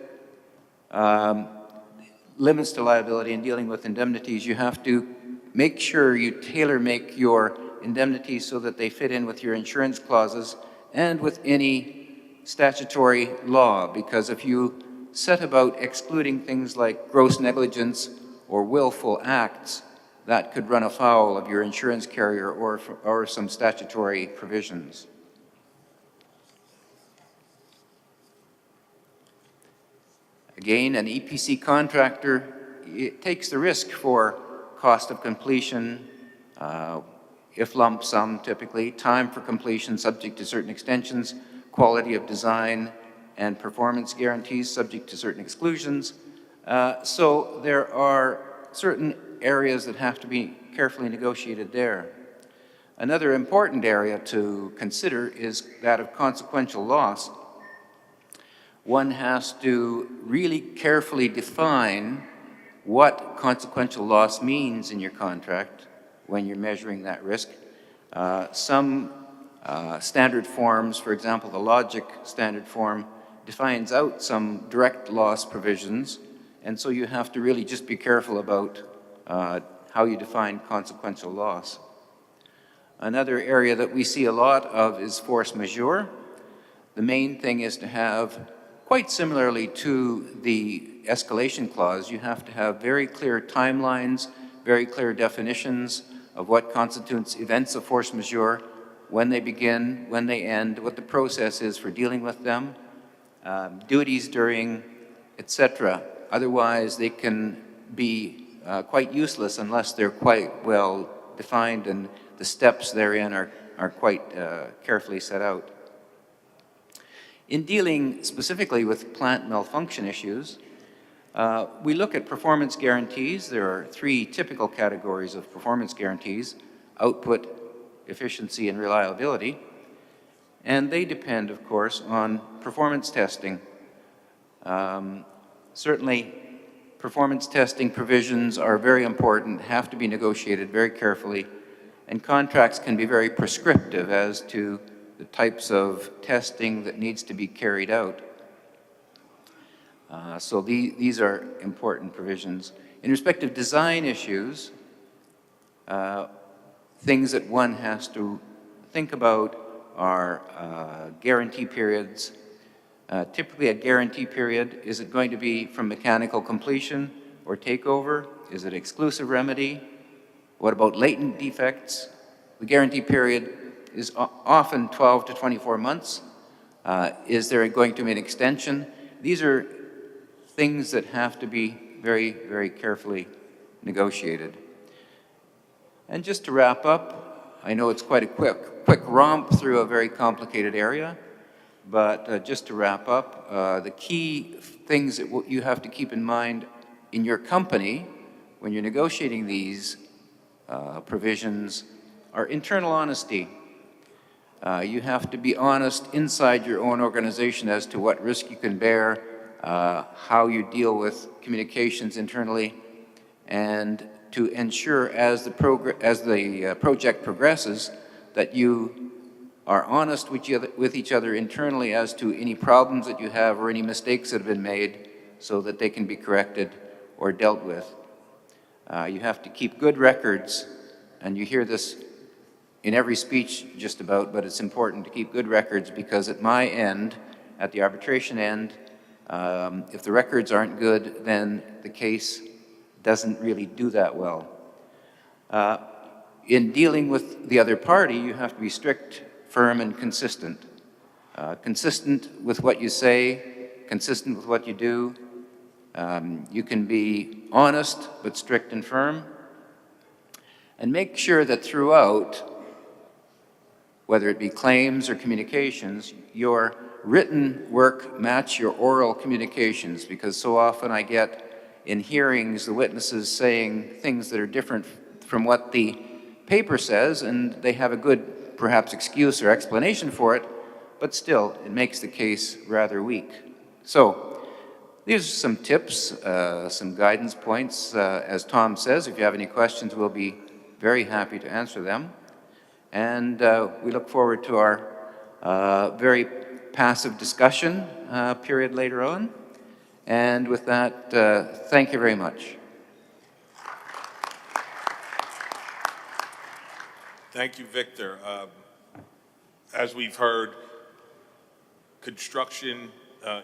limits to liability and dealing with indemnities, you have to make sure you tailor-make your indemnities so that they fit in with your insurance clauses and with any statutory law, because if you set about excluding things like gross negligence or willful acts, that could run afoul of your insurance carrier or some statutory provisions. Again, an EPC contractor, it takes the risk for cost of completion, if lump sum typically, time for completion subject to certain extensions, quality of design, and performance guarantees subject to certain exclusions. So there are certain areas that have to be carefully negotiated there. Another important area to consider is that of consequential loss. One has to really carefully define what consequential loss means in your contract when you're measuring that risk. Some standard forms, for example, the logic standard form, defines out some direct loss provisions, and so you have to really just be careful about how you define consequential loss. Another area that we see a lot of is force majeure. The main thing is to have, quite similarly to the escalation clause, you have to have very clear timelines, very clear definitions of what constitutes events of force majeure, when they begin, when they end, what the process is for dealing with them, duties during, etc. Otherwise, they can be quite useless unless they're quite well defined and the steps therein are quite carefully set out. In dealing specifically with plant malfunction issues, we look at performance guarantees. There are three typical categories of performance guarantees: output, efficiency, and reliability. And they depend, of course, on performance testing. Certainly, performance testing provisions are very important, have to be negotiated very carefully, and contracts can be very prescriptive as to the types of testing that needs to be carried out. So these are important provisions. In respect of design issues, things that one has to think about are guarantee periods. Typically a guarantee period, is it going to be from mechanical completion or takeover? Is it exclusive remedy? What about latent defects? The guarantee period is often 12 to 24 months. Is there going to be an extension? These are things that have to be very, very carefully negotiated. And just to wrap up, I know it's quite a quick romp through a very complicated area, but just to wrap up, the key things that you have to keep in mind in your company when you're negotiating these provisions are internal honesty. You have to be honest inside your own organization as to what risk you can bear, how you deal with communications internally, and to ensure as the project progresses that you are honest with each other internally as to any problems that you have or any mistakes that have been made so that they can be corrected or dealt with. You have to keep good records, and you hear this in every speech just about, but it's important to keep good records because at my end, at the arbitration end, if the records aren't good, then the case doesn't really do that well. In dealing with the other party, you have to be strict, firm, and consistent. Consistent with what you say, consistent with what you do. You can be honest, but strict and firm. And make sure that throughout, whether it be claims or communications, your written work match your oral communications, because so often I get in hearings the witnesses saying things that are different from what the paper says, and they have a good, perhaps, excuse or explanation for it, but still, it makes the case rather weak. So, these are some tips, some guidance points. As Tom says, if you have any questions, we'll be very happy to answer them. And we look forward to our very passive discussion period later on. And with that, thank you very much. Thank you, Victor. As we've heard, construction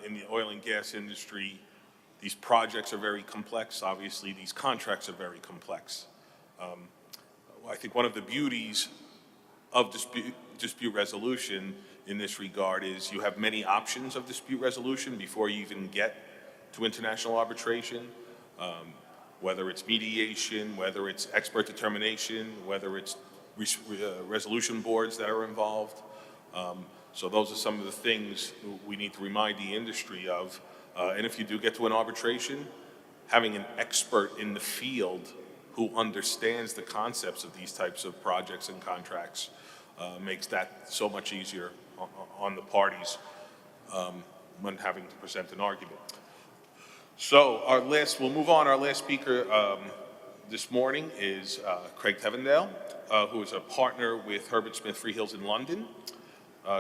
in the oil and gas industry, these projects are very complex. Obviously, these contracts are very complex. I think one of the beauties of dispute resolution in this regard is you have many options of dispute resolution before you even get to international arbitration, whether it's mediation, whether it's expert determination, whether it's resolution boards that are involved. So those are some of the things we need to remind the industry of. And if you do get to an arbitration, having an expert in the field who understands the concepts of these types of projects and contracts makes that so much easier on the parties when having to present an argument. So we'll move on. Our last speaker this morning is Craig Teiffendale, who is a partner with Herbert Smith Freehills in London.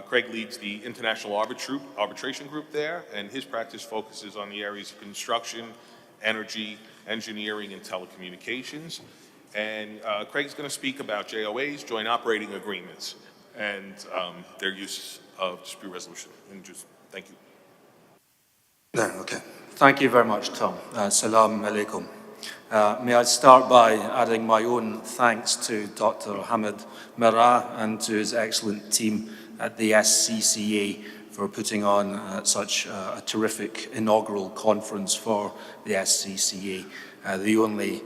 Craig leads the International Arbitration Group there, and his practice focuses on the areas of construction, energy, engineering, and telecommunications. And Craig's going to speak about JOAs, joint operating agreements, and their use of dispute resolution. And just thank you. Okay. Thank you very much, Tom. Salam alaikum. May I start by adding my own thanks to Dr. Hamid Mirah and to his excellent team at the SCCA for putting on such a terrific inaugural conference for the SCCA. The only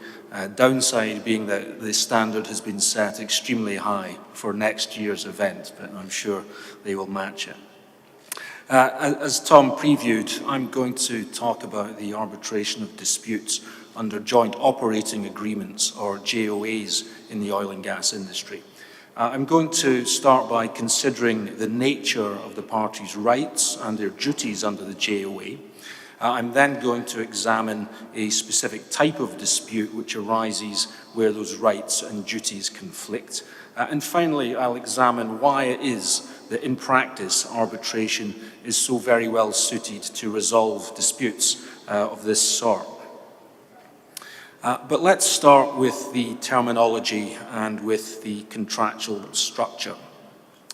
downside being that the standard has been set extremely high for next year's event, but I'm sure they will match it. As Tom previewed, I'm going to talk about the arbitration of disputes under joint operating agreements, or JOAs, in the oil and gas industry. I'm going to start by considering the nature of the parties' rights and their duties under the JOA. I'm then going to examine a specific type of dispute which arises where those rights and duties conflict. And finally, I'll examine why it is that in practice arbitration is so very well suited to resolve disputes of this sort. But let's start with the terminology and with the contractual structure.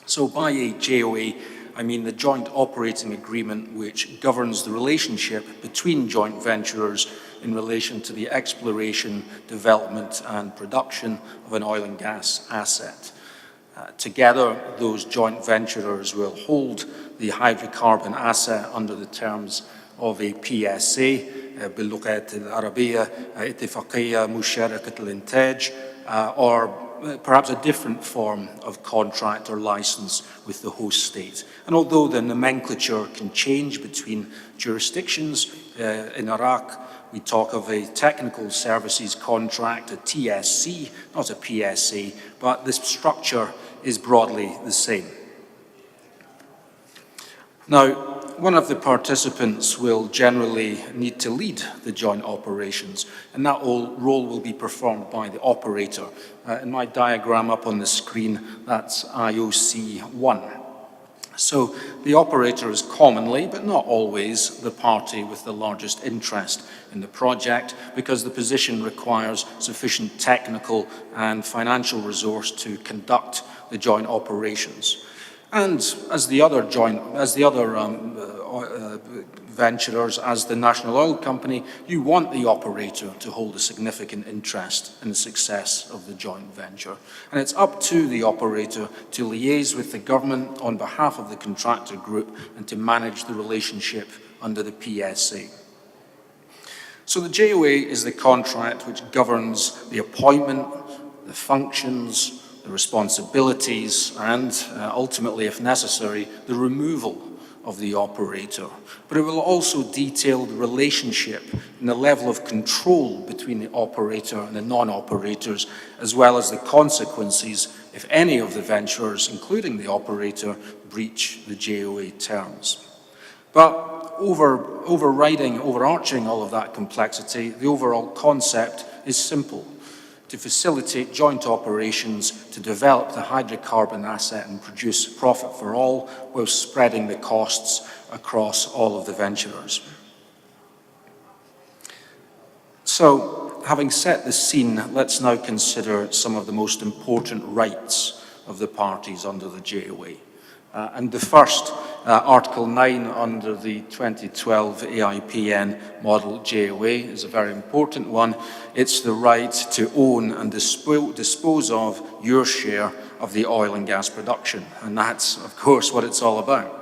So by a JOA, I mean the Joint Operating Agreement which governs the relationship between joint venturers in relation to the exploration, development and production of an oil and gas asset. Together, those joint venturers will hold the hydrocarbon asset under the terms of a PSA, باللغة العربية اتفاقية مشتركة الإنتاج, or perhaps a different form of contract or license with the host state. And although the nomenclature can change between jurisdictions, in Iraq we talk of a technical services contract, a TSC, not a PSA, but the structure is broadly the same. Now, one of the participants will generally need to lead the joint operations, and that role will be performed by the operator. In my diagram up on the screen, that's IOC1. So the operator is commonly, but not always, the party with the largest interest in the project, because the position requires sufficient technical and financial resource to conduct the joint operations. And as the other venturers, as the national oil company, you want the operator to hold a significant interest in the success of the joint venture. And it's up to the operator to liaise with the government on behalf of the contractor group and to manage the relationship under the PSA. So the JOA is the contract which governs the appointment, the functions, the responsibilities, and ultimately, if necessary, the removal of the operator. But it will also detail the relationship and the level of control between the operator and the non-operators, as well as the consequences if any of the venturers, including the operator, breach the JOA terms. But overarching all of that complexity, the overall concept is simple: to facilitate joint operations to develop the hydrocarbon asset and produce profit for all, while spreading the costs across all of the venturers. So, having set the scene, let's now consider some of the most important rights of the parties under the JOA. And the first, Article 9 under the 2012 AIPN model JOA, is a very important one. It's the right to own and dispose of your share of the oil and gas production. And that's, of course, what it's all about.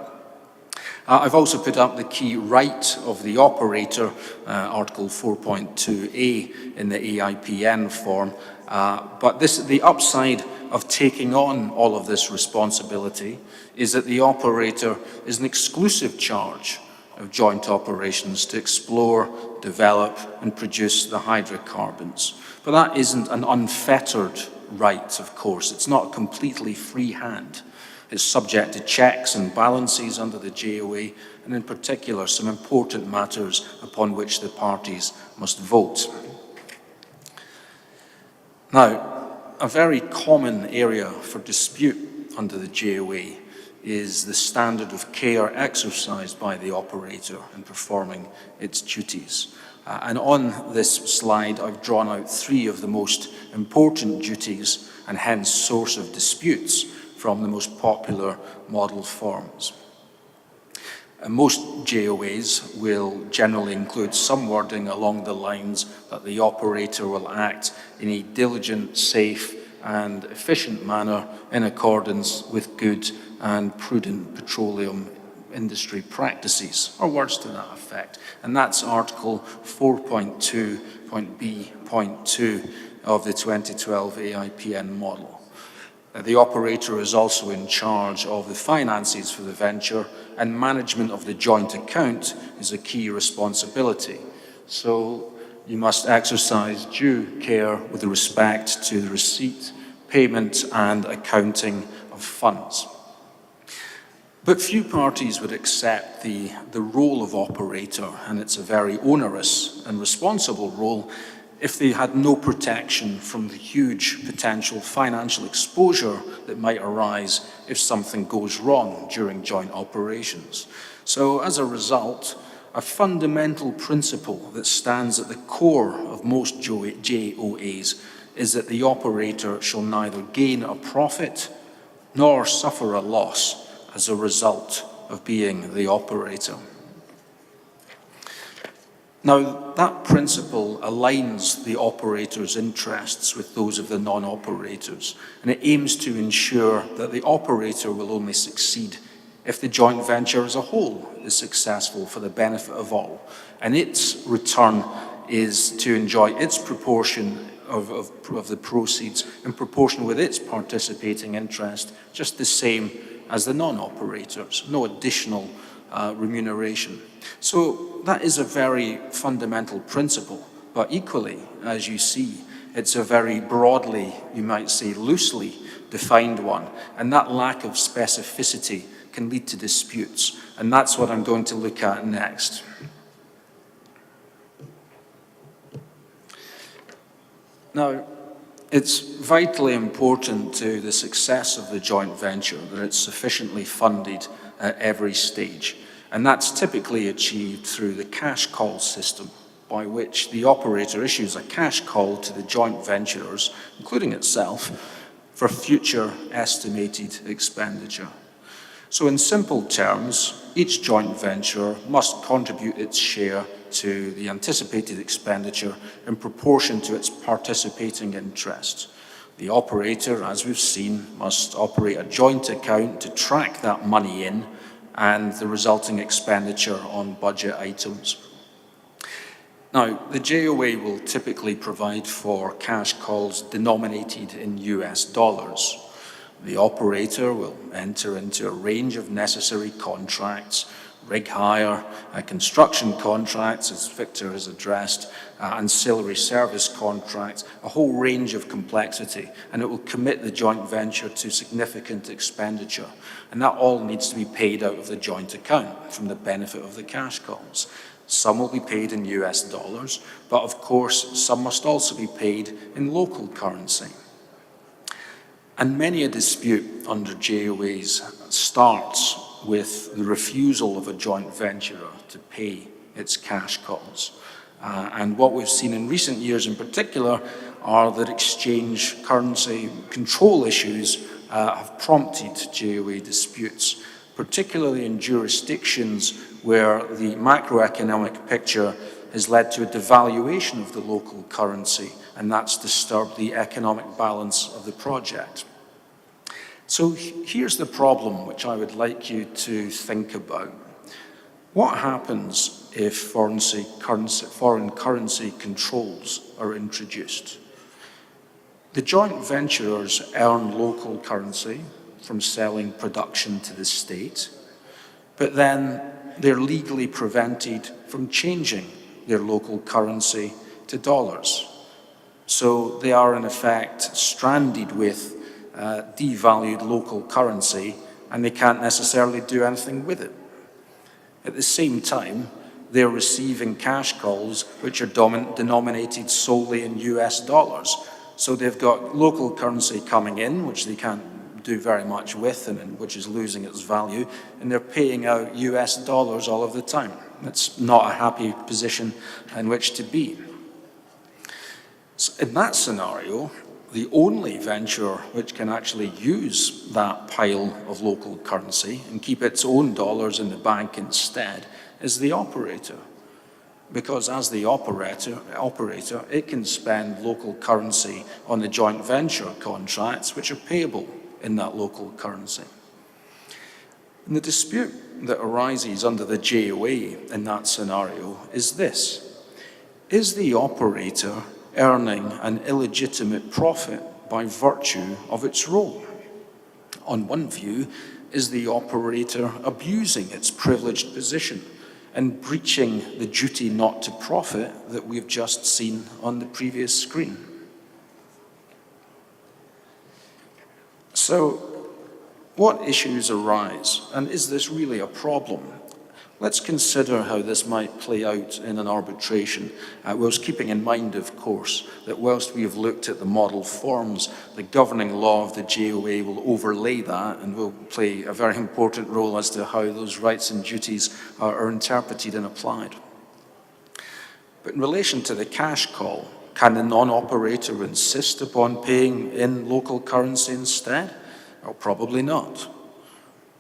I've also put up the key right of the operator, Article 4.2a in the AIPN form. But the upside of taking on all of this responsibility is that the operator is an exclusive charge of joint operations to explore, develop, and produce the hydrocarbons. But that isn't an unfettered right, of course. It's not completely free hand. It's subject to checks and balances under the JOA, and in particular, some important matters upon which the parties must vote. Now, a very common area for dispute under the JOA is the standard of care exercised by the operator in performing its duties. And on this slide, I've drawn out three of the most important duties and hence source of disputes from the most popular model forms. Most JOAs will generally include some wording along the lines that the operator will act in a diligent, safe, and efficient manner in accordance with good and prudent petroleum industry practices, or words to that effect. And that's Article 4.2.b.2 of the 2012 AIPN model. The operator is also in charge of the finances for the venture, and management of the joint account is a key responsibility. So you must exercise due care with respect to the receipt, payment, and accounting of funds. But few parties would accept the role of operator, and it's a very onerous and responsible role, if they had no protection from the huge potential financial exposure that might arise if something goes wrong during joint operations. So as a result, a fundamental principle that stands at the core of most JOAs is that the operator shall neither gain a profit nor suffer a loss as a result of being the operator. Now, that principle aligns the operator's interests with those of the non-operators, and it aims to ensure that the operator will only succeed if the joint venture as a whole is successful for the benefit of all, and its return is to enjoy its proportion of the proceeds in proportion with its participating interest, just the same as the non-operators, no additional remuneration. So that is a very fundamental principle, but equally, as you see, it's a very broadly, you might say loosely defined one, and that lack of specificity can lead to disputes, and that's what I'm going to look at next. Now, it's vitally important to the success of the joint venture that it's sufficiently funded at every stage. And that's typically achieved through the cash call system, by which the operator issues a cash call to the joint venturers, including itself, for future estimated expenditure. So in simple terms, each joint venture must contribute its share to the anticipated expenditure in proportion to its participating interest. The operator, as we've seen, must operate a joint account to track that money in and the resulting expenditure on budget items. Now, the JOA will typically provide for cash calls denominated in US dollars. The operator will enter into a range of necessary contracts, rig hire, construction contracts, as Victor has addressed, ancillary service contracts, a whole range of complexity, and it will commit the joint venture to significant expenditure. And that all needs to be paid out of the joint account from the benefit of the cash calls. Some will be paid in US dollars, but of course, some must also be paid in local currency. And many a dispute under JOAs starts with the refusal of a joint venturer to pay its cash calls. And what we've seen in recent years in particular are that exchange currency control issues have prompted JOA disputes, particularly in jurisdictions where the macroeconomic picture has led to a devaluation of the local currency, and that's disturbed the economic balance of the project. So here's the problem which I would like you to think about. What happens if foreign currency controls are introduced? The joint venturers earn local currency from selling production to the state, but then they're legally prevented from changing their local currency to dollars. So they are in effect stranded with devalued local currency, and they can't necessarily do anything with it. At the same time, they're receiving cash calls which are denominated solely in US dollars. So they've got local currency coming in, which they can't do very much with, and which is losing its value, and they're paying out US dollars all of the time. It's not a happy position in which to be. So in that scenario, the only venture which can actually use that pile of local currency and keep its own dollars in the bank instead is the operator. Because as the operator, it can spend local currency on the joint venture contracts which are payable in that local currency. And the dispute that arises under the JOA in that scenario is this: is the operator earning an illegitimate profit by virtue of its role? On one view, is the operator abusing its privileged position and breaching the duty not to profit that we've just seen on the previous screen? So What issues arise, and is this really a problem? Let's consider how this might play out in an arbitration, whilst keeping in mind, of course, that whilst we have looked at the model forms, the governing law of the JOA will overlay that and will play a very important role as to how those rights and duties are interpreted and applied. But in relation to the cash call, can the non-operator insist upon paying in local currency instead? Well, probably not.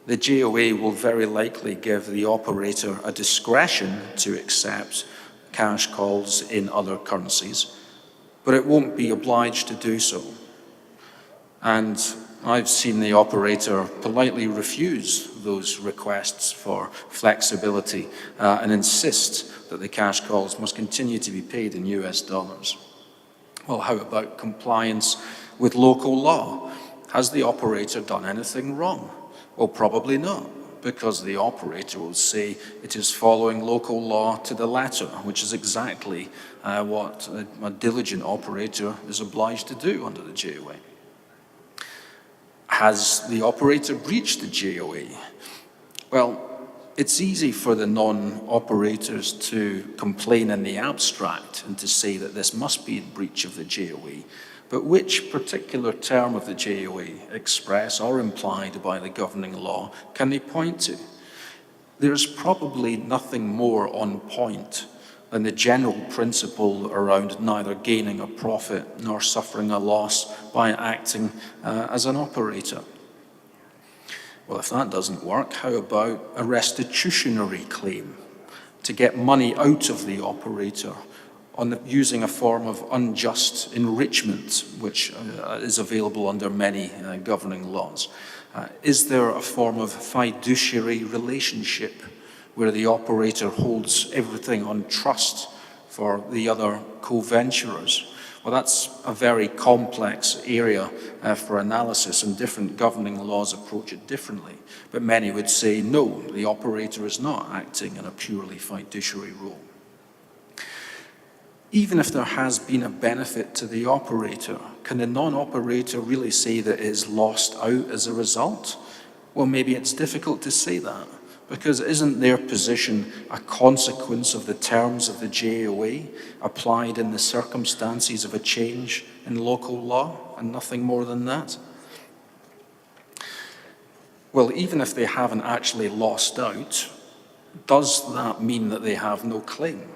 The JOA will very likely give the operator a discretion to accept cash calls in other currencies, but it won't be obliged to do so. And I've seen the operator politely refuse those requests for flexibility and insist that the cash calls must continue to be paid in US dollars. Well, how about compliance with local law? Has the operator done anything wrong? Well, probably not, because the operator will say it is following local law to the letter, which is exactly what a diligent operator is obliged to do under the JOA. Has the operator breached the JOA? Well, it's easy for the non-operators to complain in the abstract and to say that this must be in breach of the JOA. But which particular term of the JOA, express or implied by the governing law, can they point to? There's probably nothing more on point than the general principle around neither gaining a profit nor suffering a loss by acting as an operator. Well, if that doesn't work, how about a restitutionary claim to get money out of the operator using a form of unjust enrichment, which is available under many governing laws? Is there a form of fiduciary relationship where the operator holds everything on trust for the other co-venturers? Well, that's a very complex area for analysis, and different governing laws approach it differently. But many would say, no, the operator is not acting in a purely fiduciary role. Even if there has been a benefit to the operator, can the non-operator really say that it is lost out as a result? Well, maybe it's difficult to say that, because isn't their position a consequence of the terms of the JOA applied in the circumstances of a change in local law, and nothing more than that? Well, even if they haven't actually lost out, does that mean that they have no claim?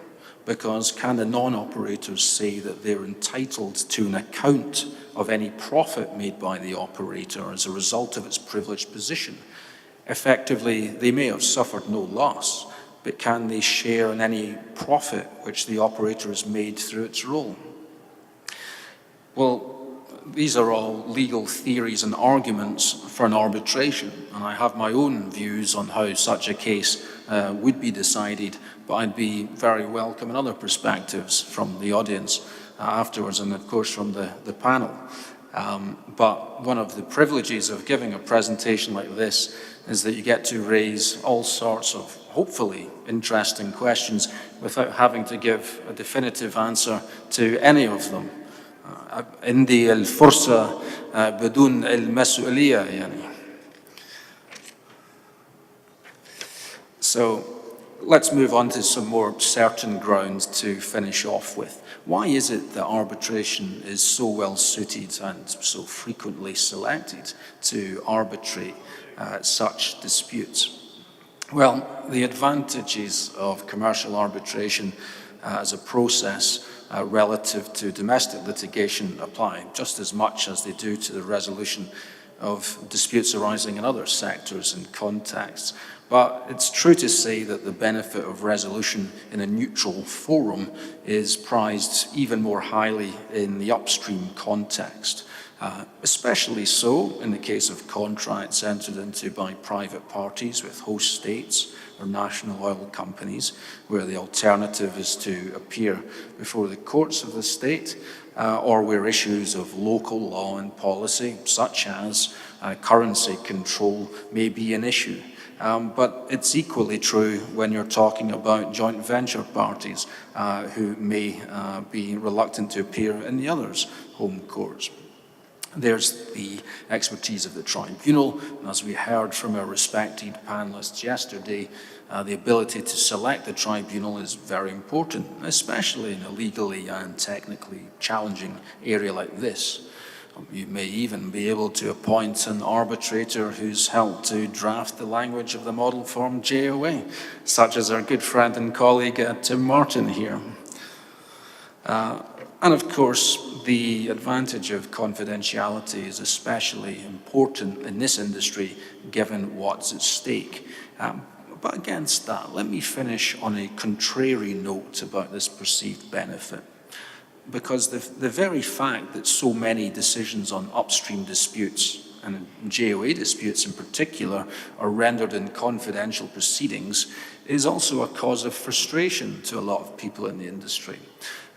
Because can the non-operators say that they're entitled to an account of any profit made by the operator as a result of its privileged position? Effectively, they may have suffered no loss, but can they share in any profit which the operator has made through its role? Well, these are all legal theories and arguments for an arbitration, and I have my own views on how such a case would be decided, but I'd be very welcome in other perspectives from the audience afterwards, and of course from the panel. But one of the privileges of giving a presentation like this is that you get to raise all sorts of hopefully interesting questions without having to give a definitive answer to any of them. عندي الفرصة بدون المسؤولية يعني. So let's move on to some more certain grounds to finish off with. Why is it that arbitration is so well suited and so frequently selected to arbitrate such disputes? Well, the advantages of commercial arbitration as a process relative to domestic litigation apply just as much as they do to the resolution of disputes arising in other sectors and contexts. But it's true to say that the benefit of resolution in a neutral forum is prized even more highly in the upstream context, especially so in the case of contracts entered into by private parties with host states or national oil companies, where the alternative is to appear before the courts of the state, or where issues of local law and policy, such as currency control, may be an issue. But it's equally true when you're talking about joint venture parties who may be reluctant to appear in the other's home courts. There's the expertise of the tribunal, and as we heard from our respected panelists yesterday, the ability to select the tribunal is very important, especially in a legally and technically challenging area like this. You may even be able to appoint an arbitrator who's helped to draft the language of the model form JOA, such as our good friend and colleague Tim Martin here. And of course, the advantage of confidentiality is especially important in this industry, given what's at stake. But against that, let me finish on a contrary note about this perceived benefit. Because the very fact that so many decisions on upstream disputes, and JOA disputes in particular, are rendered in confidential proceedings is also a cause of frustration to a lot of people in the industry.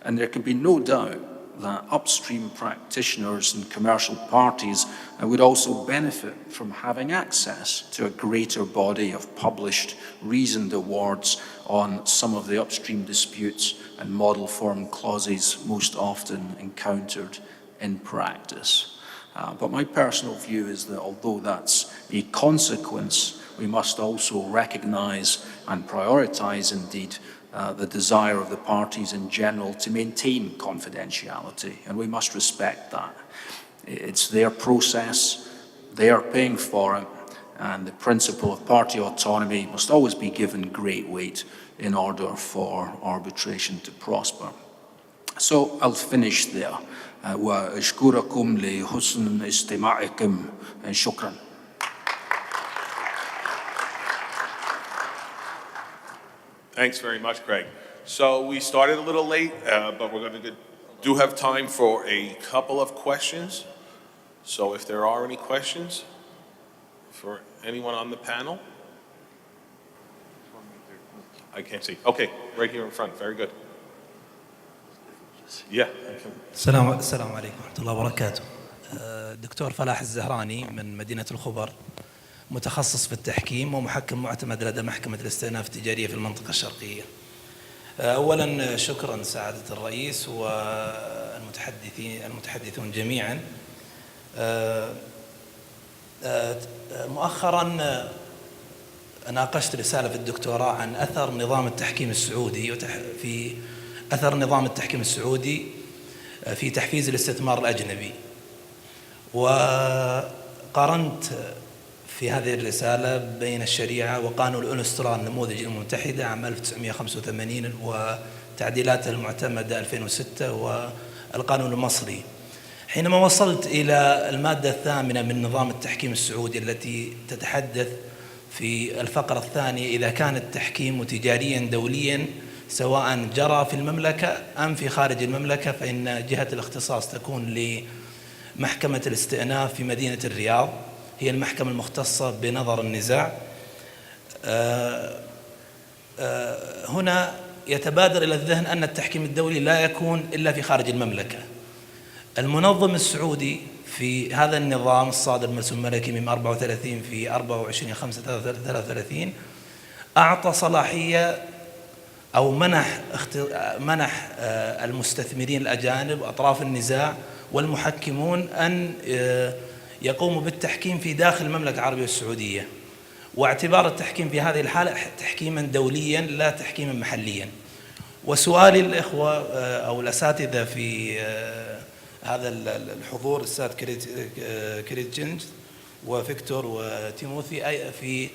And there can be no doubt that upstream practitioners and commercial parties would also benefit from having access to a greater body of published, reasoned awards on some of the upstream disputes and model form clauses most often encountered in practice. But my personal view is that although that's a consequence, we must also recognise and prioritise indeed the desire of the parties in general to maintain confidentiality, and we must respect that. It's their process, they are paying for it, and the principle of party autonomy must always be given great weight in order for arbitration to prosper. So I'll finish there. وأشكركم لحسن استماعكم. شكرا. Thanks very much, Craig. So we started a little late, but we're going to do have time for a couple of questions. So if there are any questions for anyone on the panel? I can't see. Okay, right here in front. Very good. Yeah. السلام عليكم ورحمة الله وبركاته. دكتور فلاح الزهراني من مدينة الخبر، متخصص في التحكيم ومحكم معتمد لدى محكمة الاستئناف التجارية في المنطقة الشرقية. أولا شكرا سعادة الرئيس والمتحدثون جميعا. مؤخرا ناقشت رسالة في الدكتوراه عن أثر نظام التحكيم السعودي في تحفيز الاستثمار الأجنبي، وقارنت في هذه الرسالة بين الشريعة وقانون الأنسترا النموذج الأمم المتحدة عام 1985 وتعديلاته المعتمدة 2006 والقانون المصري. حينما وصلت إلى المادة الثامنة من نظام التحكيم السعودي التي تتحدث في الفقرة الثانية إذا كان التحكيم تجاريا دوليا سواء جرى في المملكة أم في خارج المملكة، فإن جهة الاختصاص تكون لمحكمة الاستئناف في مدينة الرياض، هي المحكمة المختصة بنظر النزاع. هنا يتبادر إلى الذهن أن التحكيم الدولي لا يكون إلا في خارج المملكة. المنظم السعودي في هذا النظام الصادر من المجلس الملكي من 34 في 24/5/33 أعطى صلاحية أو منح المستثمرين الأجانب أطراف النزاع والمحكمون أن يقوموا بالتحكيم في داخل المملكة العربية السعودية، واعتبار التحكيم في هذه الحالة تحكيما دوليا لا تحكيما محليا. وسؤالي للإخوة أو الأساتذة في هذا الحضور، الأستاذ كريج وفيكتور وتيموثي، في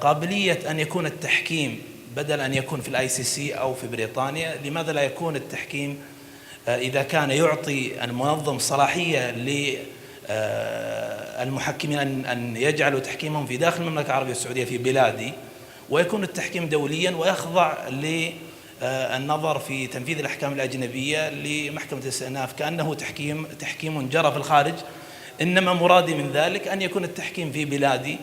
قابلية أن يكون التحكيم بدل أن يكون في الICC أو في بريطانيا، لماذا لا يكون التحكيم إذا كان يعطي المنظم صلاحية للمحكمين أن يجعلوا تحكيمهم في داخل المملكة العربية السعودية في بلادي، ويكون التحكيم دوليا ويخضع للنظر في تنفيذ الأحكام الأجنبية لمحكمة الاستئناف كأنه تحكيم جرى في الخارج، إنما مرادي من ذلك أن يكون التحكيم في بلادي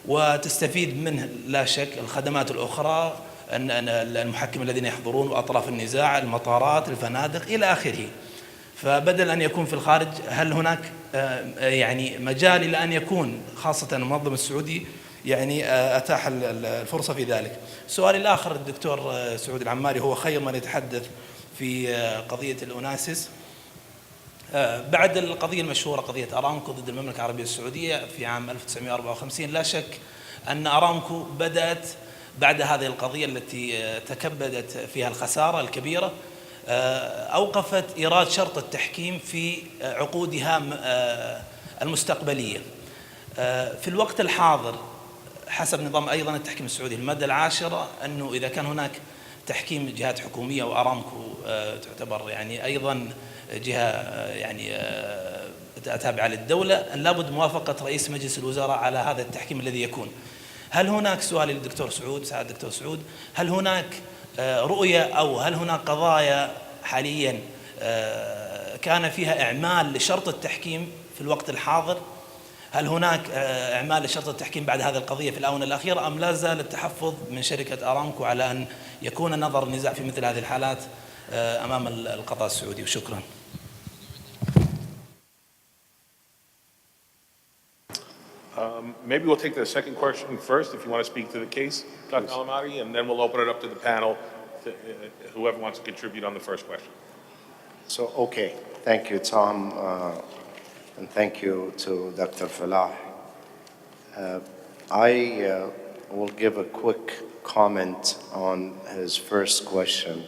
وتستفيد منه لا شك الخدمات الأخرى، المحكم الذين يحضرون وأطراف النزاع، المطارات، الفنادق إلى آخره. فبدل أن يكون في الخارج، هل هناك يعني مجال إلى أن يكون خاصة المنظم السعودي يعني أتاح الفرصة في ذلك؟ سؤالي الآخر الدكتور سعود العماري هو خير من يتحدث في قضية الأوناسيس. بعد القضية المشهورة قضية أرامكو ضد المملكة العربية السعودية في عام 1954، لا شك أن أرامكو بدأت بعد هذه القضية التي تكبدت فيها الخسارة الكبيرة، أوقفت إيراد شرط التحكيم في عقودها المستقبلية. في الوقت الحاضر حسب نظام أيضا التحكيم السعودي المادة 10 أنه إذا كان هناك تحكيم جهات حكومية، وأرامكو تعتبر يعني أيضا جهة يعني تابعة للدولة، أن لابد موافقة رئيس مجلس الوزراء على هذا التحكيم الذي يكون. هل هناك، سؤالي للدكتور سعود، سعادة الدكتور سعود، هل هناك رؤية أو هل هناك قضايا حاليا كان فيها إعمال لشرط التحكيم في الوقت الحاضر؟ هل هناك إعمال لشرط التحكيم بعد هذه القضية في الآونة الأخيرة، أم لا زال التحفظ من شركة أرامكو على أن يكون نظر النزاع في مثل هذه الحالات أمام القضاء السعودي؟ وشكرا. Maybe we'll take the second question first, if you want to speak to the case, Dr. Alamari, and then we'll open it up to the panel, to whoever wants to contribute on the first question. So, okay. Thank you, Tom, and thank you to Dr. Falah. I will give a quick comment on his first question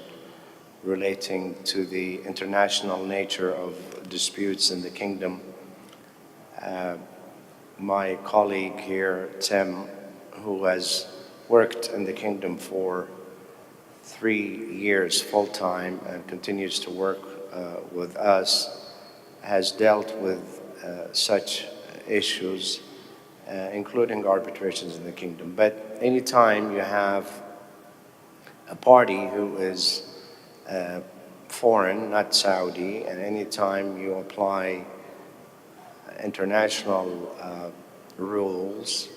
relating to the international nature of disputes in the kingdom. My colleague here, Tim, who has worked in the kingdom for 3 years full-time and continues to work with us, has dealt with such issues, including arbitrations in the kingdom. But anytime you have a party who is foreign, not Saudi, and anytime you apply international rules,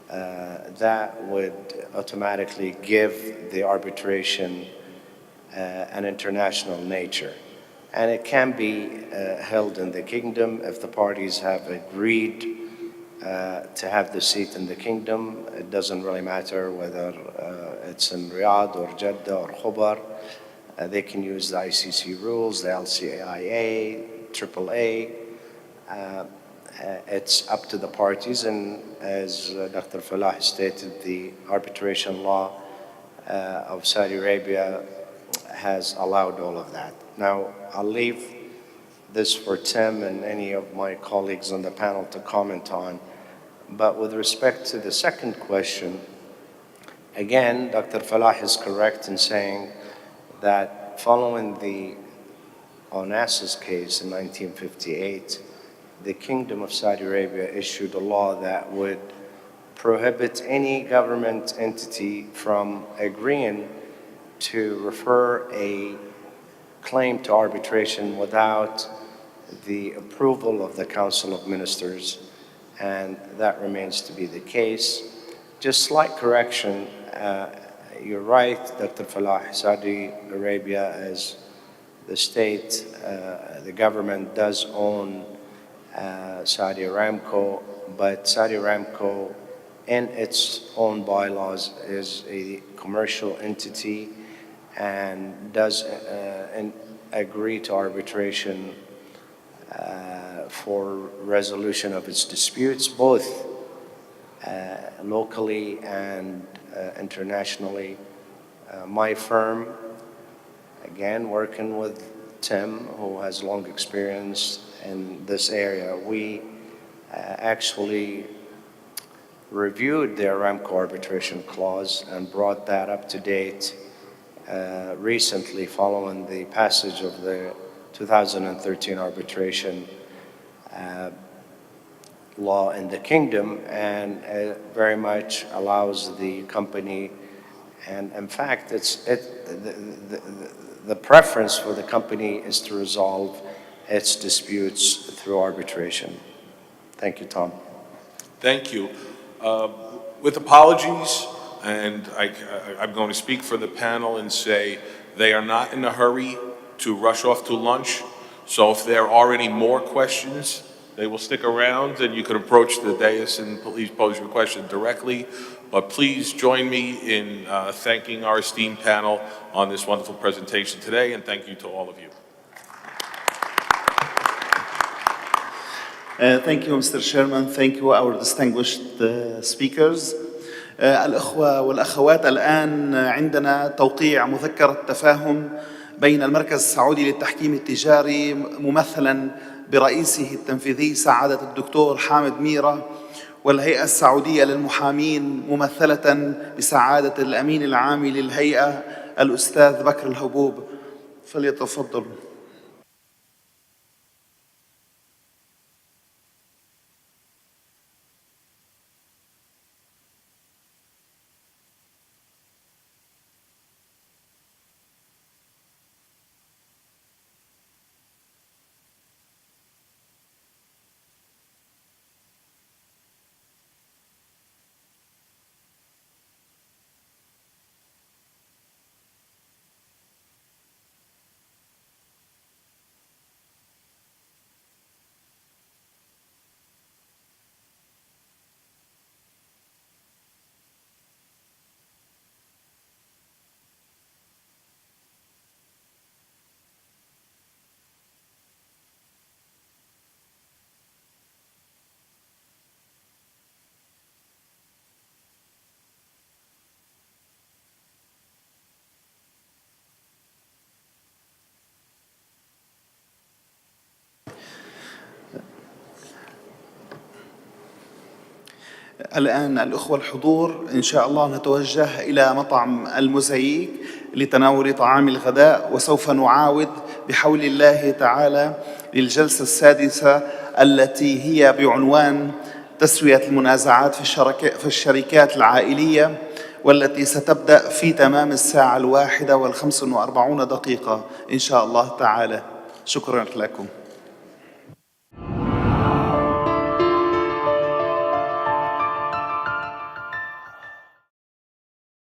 that would automatically give the arbitration an international nature. And it can be held in the kingdom if the parties have agreed to have the seat in the kingdom. It doesn't really matter whether it's in Riyadh or Jeddah or Khobar. They can use the ICC rules, the LCAIA, AAA. It's up to the parties, and as Dr. Falah stated, the arbitration law of Saudi Arabia has allowed all of that. Now, I'll leave this for Tim and any of my colleagues on the panel to comment on. But with respect to the second question, again, Dr. Falah is correct in saying that following the Onassis case in 1958, the Kingdom of Saudi Arabia issued a law that would prohibit any government entity from agreeing to refer a claim to arbitration without the approval of the Council of Ministers, and that remains to be the case. Just slight correction, you're right, Dr. Falah, Saudi Arabia as the state, the government does own Saudi Aramco, but Saudi Aramco in its own bylaws is a commercial entity and does agree to arbitration for resolution of its disputes, both locally and internationally. My firm, again, working with Tim, who has long experience in this area, we actually reviewed the Aramco arbitration clause and brought that up to date recently following the passage of the 2013 arbitration law in the kingdom, and it very much allows the company, and in fact the preference for the company is to resolve its disputes through arbitration. Thank you, Tom. Thank you. With apologies, and I'm going to speak for the panel and say they are not in a hurry to rush off to lunch. So if there are any more questions, they will stick around and you can approach the dais and please pose your question directly. But please join me in thanking our esteemed panel on this wonderful presentation today, and thank you to all of you. Thank you, Mr. Chairman. Thank you, our distinguished speakers. الأخوة والأخوات، الآن عندنا توقيع مذكرة تفاهم بين المركز السعودي للتحكيم التجاري ممثلا برئيسه التنفيذي سعادة الدكتور حامد ميرة، والهيئة السعودية للمحامين ممثلة بسعادة الأمين العام للهيئة الأستاذ بكر الهبوب. فليتفضلوا. الآن الأخوة الحضور، إن شاء الله نتوجه إلى مطعم الموزاييك لتناول طعام الغداء، وسوف نعاود بحول الله تعالى للجلسة السادسة التي هي بعنوان تسوية المنازعات في الشركات العائلية، والتي ستبدأ في تمام 1:45 إن شاء الله تعالى. شكرا لكم.